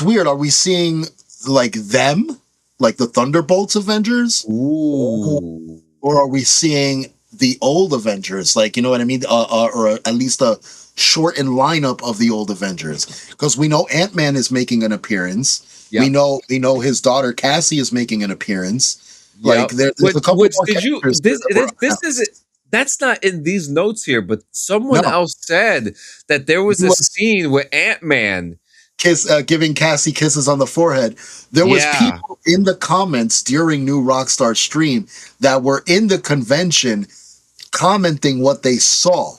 Speaker 2: weird. Are we seeing like them, like the Thunderbolts Avengers, or are we seeing the old Avengers? Like, you know what I mean? Or at least a shortened lineup of the old Avengers, because we know Ant-Man is making an appearance. Yep. We know his daughter Cassie is making an appearance. Like there's a couple more characters.
Speaker 1: That's not in these notes here, but someone else said that there was a scene where Ant-Man
Speaker 2: giving Cassie kisses on the forehead. There was people in the comments during New Rockstar stream that were in the convention commenting what they saw.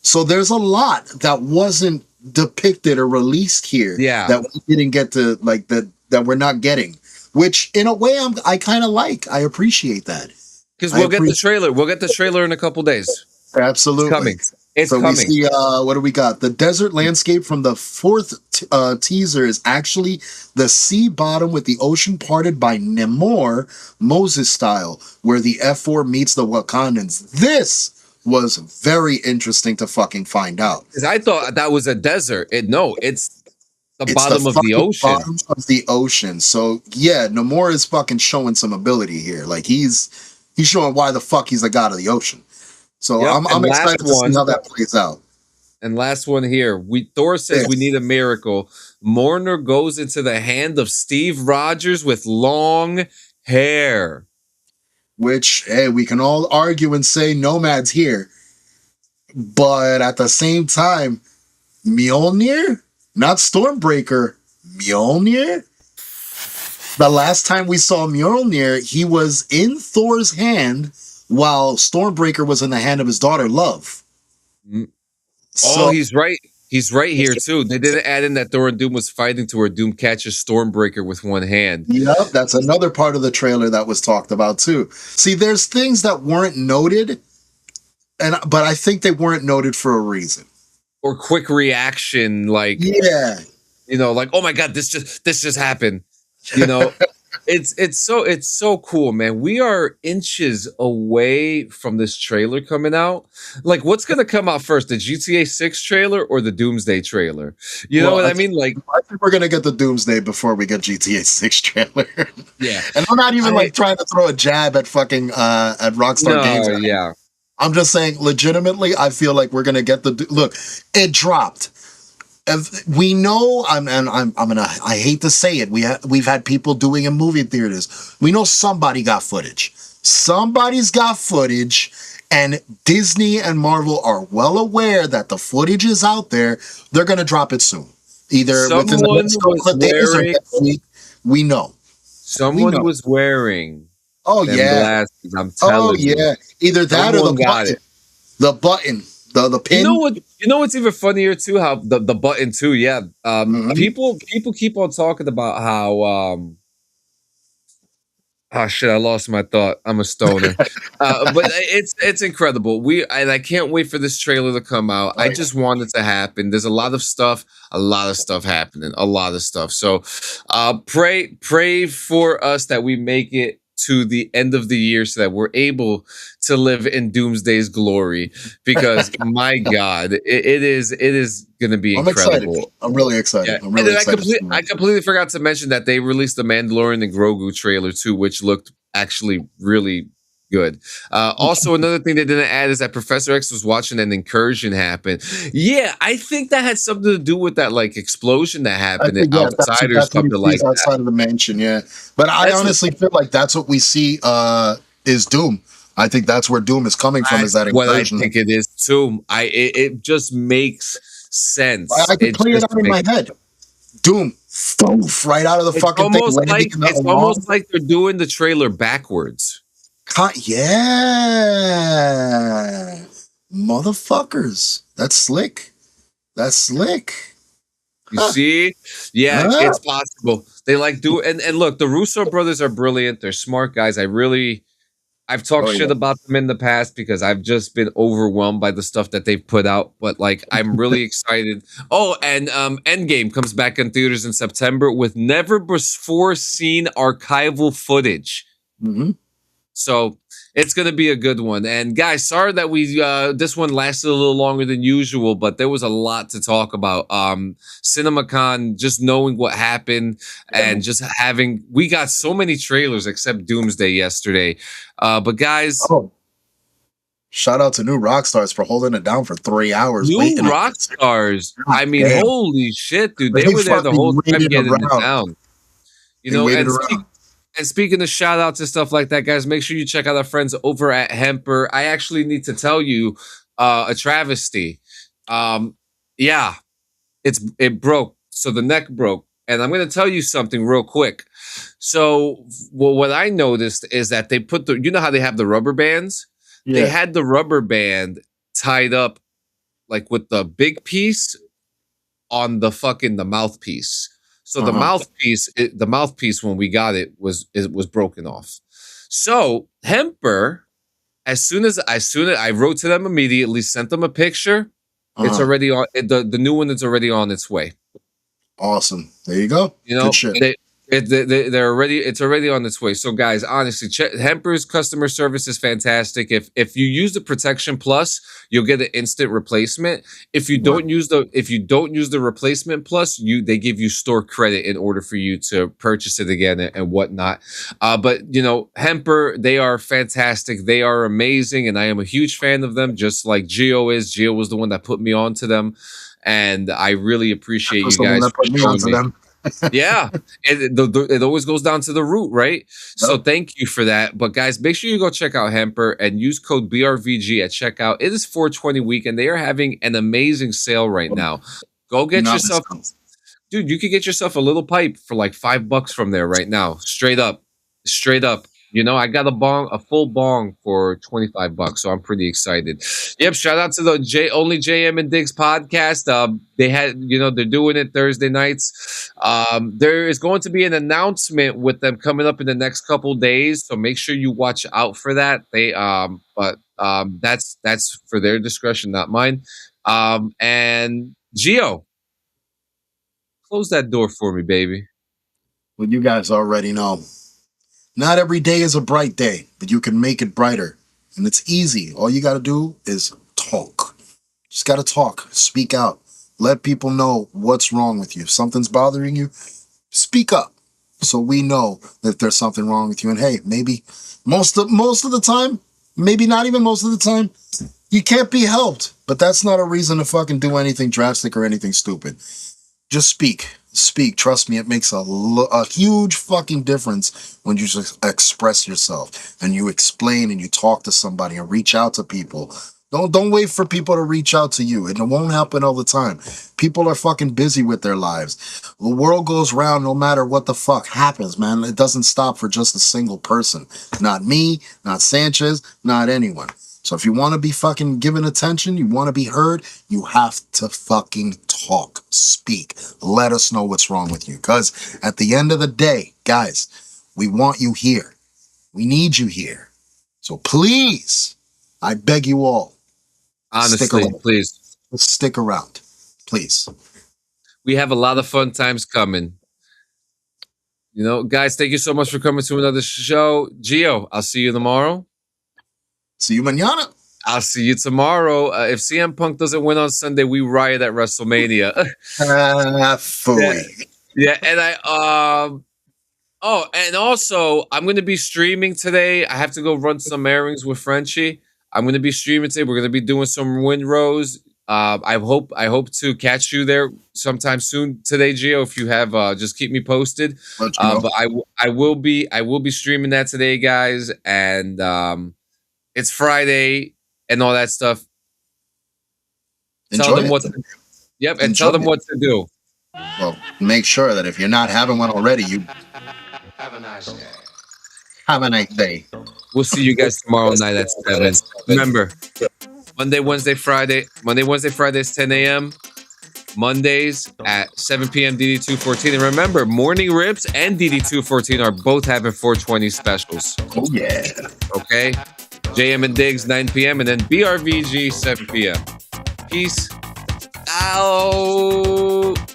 Speaker 2: So there's a lot that wasn't depicted or released here that we didn't get to, like, that we're not getting, which in a way I kind of like. I appreciate that.
Speaker 1: Because we'll get the trailer. We'll get the trailer in a couple days.
Speaker 2: Absolutely.
Speaker 1: It's coming. It's
Speaker 2: so
Speaker 1: coming.
Speaker 2: We see, what do we got? The desert landscape from the fourth teaser is actually the sea bottom with the ocean parted by Namor, Moses style, where the F4 meets the Wakandans. This was very interesting to fucking find out.
Speaker 1: Because I thought that was a desert. It's the bottom of the ocean.
Speaker 2: Bottom of the ocean. So yeah, Namor is fucking showing some ability here. Like he's showing why the fuck he's the god of the ocean. So I'm excited to see how that plays out.
Speaker 1: And last one here. Thor says we need a miracle. Mjolnir goes into the hand of Steve Rogers with long hair.
Speaker 2: Which, hey, we can all argue and say Nomad's here. But at the same time, Mjolnir? Not Stormbreaker. Mjolnir? The last time we saw Mjolnir, he was in Thor's hand while Stormbreaker was in the hand of his daughter, Love.
Speaker 1: So, he's right. He's right here, too. They didn't add in that Thor and Doom was fighting to where Doom catches Stormbreaker with one hand.
Speaker 2: Yep, that's another part of the trailer that was talked about, too. See, there's things that weren't noted, but I think they weren't noted for a reason.
Speaker 1: Or quick reaction, like...
Speaker 2: Yeah.
Speaker 1: You know, like, oh my God, this just happened. You know? It's so cool, man. We are inches away from this trailer coming out. Like, what's gonna come out first, the GTA 6 trailer or the Doomsday trailer? You know what I mean? Like,
Speaker 2: I think we're gonna get the Doomsday before we get GTA 6 trailer.
Speaker 1: Yeah,
Speaker 2: and I'm not even trying to throw a jab at fucking at Rockstar Games.
Speaker 1: Yeah,
Speaker 2: I'm just saying, legitimately, I feel like we're gonna get the look. It dropped. We know, I hate to say it. We've had people doing in movie theaters. We know somebody got footage. Somebody's got footage, and Disney and Marvel are well aware that the footage is out there. They're gonna drop it soon, either within the next couple of days or next week. We know.
Speaker 1: Someone was wearing.
Speaker 2: Oh yeah,
Speaker 1: glasses, I'm telling you.
Speaker 2: Oh yeah, either that or the button. The button. The pin.
Speaker 1: You know what's even funnier too? How the button too? Yeah. People keep on talking about how oh shit, I lost my thought. I'm a stoner. But it's incredible. I can't wait for this trailer to come out. I just want it to happen. There's a lot of stuff happening. A lot of stuff. So pray for us that we make it to the end of the year so that we're able to live in Doomsday's glory. Because my God, it is going to be incredible.
Speaker 2: Excited. I'm really excited.
Speaker 1: Yeah.
Speaker 2: I'm really
Speaker 1: and
Speaker 2: excited.
Speaker 1: I completely forgot to mention that they released the Mandalorian and Grogu trailer too, which looked actually really good. Also, another thing they didn't add is that Professor X was watching an incursion happen. Yeah, I think that had something to do with that like explosion that happened outside or something like that.
Speaker 2: Outside of the mansion, yeah. But I honestly feel like that's what we see is Doom. I think that's where Doom is coming from. Is that incursion?
Speaker 1: What I think it is too. It just makes sense.
Speaker 2: I can play it out in my head. Doom, right out of the fucking thing.
Speaker 1: It's almost like they're doing the trailer backwards.
Speaker 2: Yeah, motherfuckers. That's slick.
Speaker 1: You see? Yeah, it's possible. They like do and look, the Russo brothers are brilliant. They're smart guys. I've talked shit about them in the past because I've just been overwhelmed by the stuff that they've put out. But like, I'm really excited. Oh, and Endgame comes back in theaters in September with never before seen archival footage.
Speaker 2: Mm-hmm.
Speaker 1: So it's going to be a good one. And guys, sorry that we this one lasted a little longer than usual, but there was a lot to talk about. CinemaCon, just knowing what happened and just we got so many trailers except Doomsday yesterday. But guys,
Speaker 2: shout out to New Rockstars for holding it down for 3 hours.
Speaker 1: New Rockstars. I mean, holy shit, dude. They were there the whole time getting it down. You know, and speaking of shout outs and stuff like that, guys, make sure you check out our friends over at Hemper. I actually need to tell you a travesty. Yeah, it broke. So the neck broke. And I'm going to tell you something real quick. So what I noticed is that they put you know how they have the rubber bands? Yeah. They had the rubber band tied up like with the big piece on the mouthpiece. So the mouthpiece when we got it was broken off. So Hemper, as soon as I wrote to them immediately, sent them a picture. It's already on. The new one is already on its way.
Speaker 2: Awesome. There you go.
Speaker 1: You know, it's already on its way. So guys, honestly, Hemper's customer service is fantastic. If you use the Protection Plus, you'll get an instant replacement. If you don't use the Replacement Plus, they give you store credit in order for you to purchase it again and whatnot. But you know, Hemper, they are fantastic. They are amazing, and I am a huge fan of them, just like Gio is. Gio was the one that put me onto them. And I really appreciate you guys for showing me. Them. Yeah, it always goes down to the root, right? Yep. So thank you for that. But guys, make sure you go check out Hemper and use code BRVG at checkout. It is 420 week, and they are having an amazing sale right now. Go get yourself, dude. You could get yourself a little pipe for like $5 from there right now, straight up. You know, I got a full bong for $25, so I'm pretty excited. Yep, shout out to the Only JM and Diggs podcast. They had, they're doing it Thursday nights. There is going to be an announcement with them coming up in the next couple days, so make sure you watch out for that. That's for their discretion, not mine. And Gio, close that door for me, baby.
Speaker 2: Well, you guys already know. Not every day is a bright day, but you can make it brighter. And it's easy. All you got to do is talk. Just got to talk. Speak out. Let people know what's wrong with you. If something's bothering you, speak up. So we know that there's something wrong with you. And hey, maybe most of the time, maybe not even most of the time, you can't be helped. But that's not a reason to fucking do anything drastic or anything stupid. Just speak. Speak. Trust me, it makes a huge fucking difference when you just express yourself and you explain and you talk to somebody and reach out to people. Don't wait for people to reach out to you. It won't happen all the time. People are fucking busy with their lives. The world goes round no matter what the fuck happens, man. It doesn't stop for just a single person. Not me, not Sanchez, not anyone. So if you want to be fucking given attention, you want to be heard, you have to fucking talk, speak. Let us know what's wrong with you. Because at the end of the day, guys, we want you here. We need you here. So please, I beg you all,
Speaker 1: honestly, please.
Speaker 2: Stick around. Please.
Speaker 1: We have a lot of fun times coming. You know, guys, thank you so much for coming to another show. Gio, I'll see you tomorrow.
Speaker 2: See you mañana.
Speaker 1: I'll see you tomorrow. If CM Punk doesn't win on Sunday, we riot at WrestleMania. Yeah, and and also I'm going to be streaming today. I have to go run some errands with Frenchie. I'm going to be streaming today. We're going to be doing some windrows. I hope to catch you there sometime soon today, Gio. If you have, just keep me posted. But I will be streaming that today, guys. And it's Friday and all that stuff. Tell them what. And tell them what to do.
Speaker 2: Well, make sure that if you're not having one already, you
Speaker 11: Have a nice day.
Speaker 2: have a nice day.
Speaker 1: We'll see you guys tomorrow night at 7. Remember, Monday, Wednesday, Friday is 10 a.m. Mondays at 7 p.m. DD214. And remember, Morning Ribs and DD214 are both having 420 specials.
Speaker 2: Oh, yeah.
Speaker 1: Okay? JM and Diggs, 9 p.m. And then BRVG, 7 p.m. Peace out.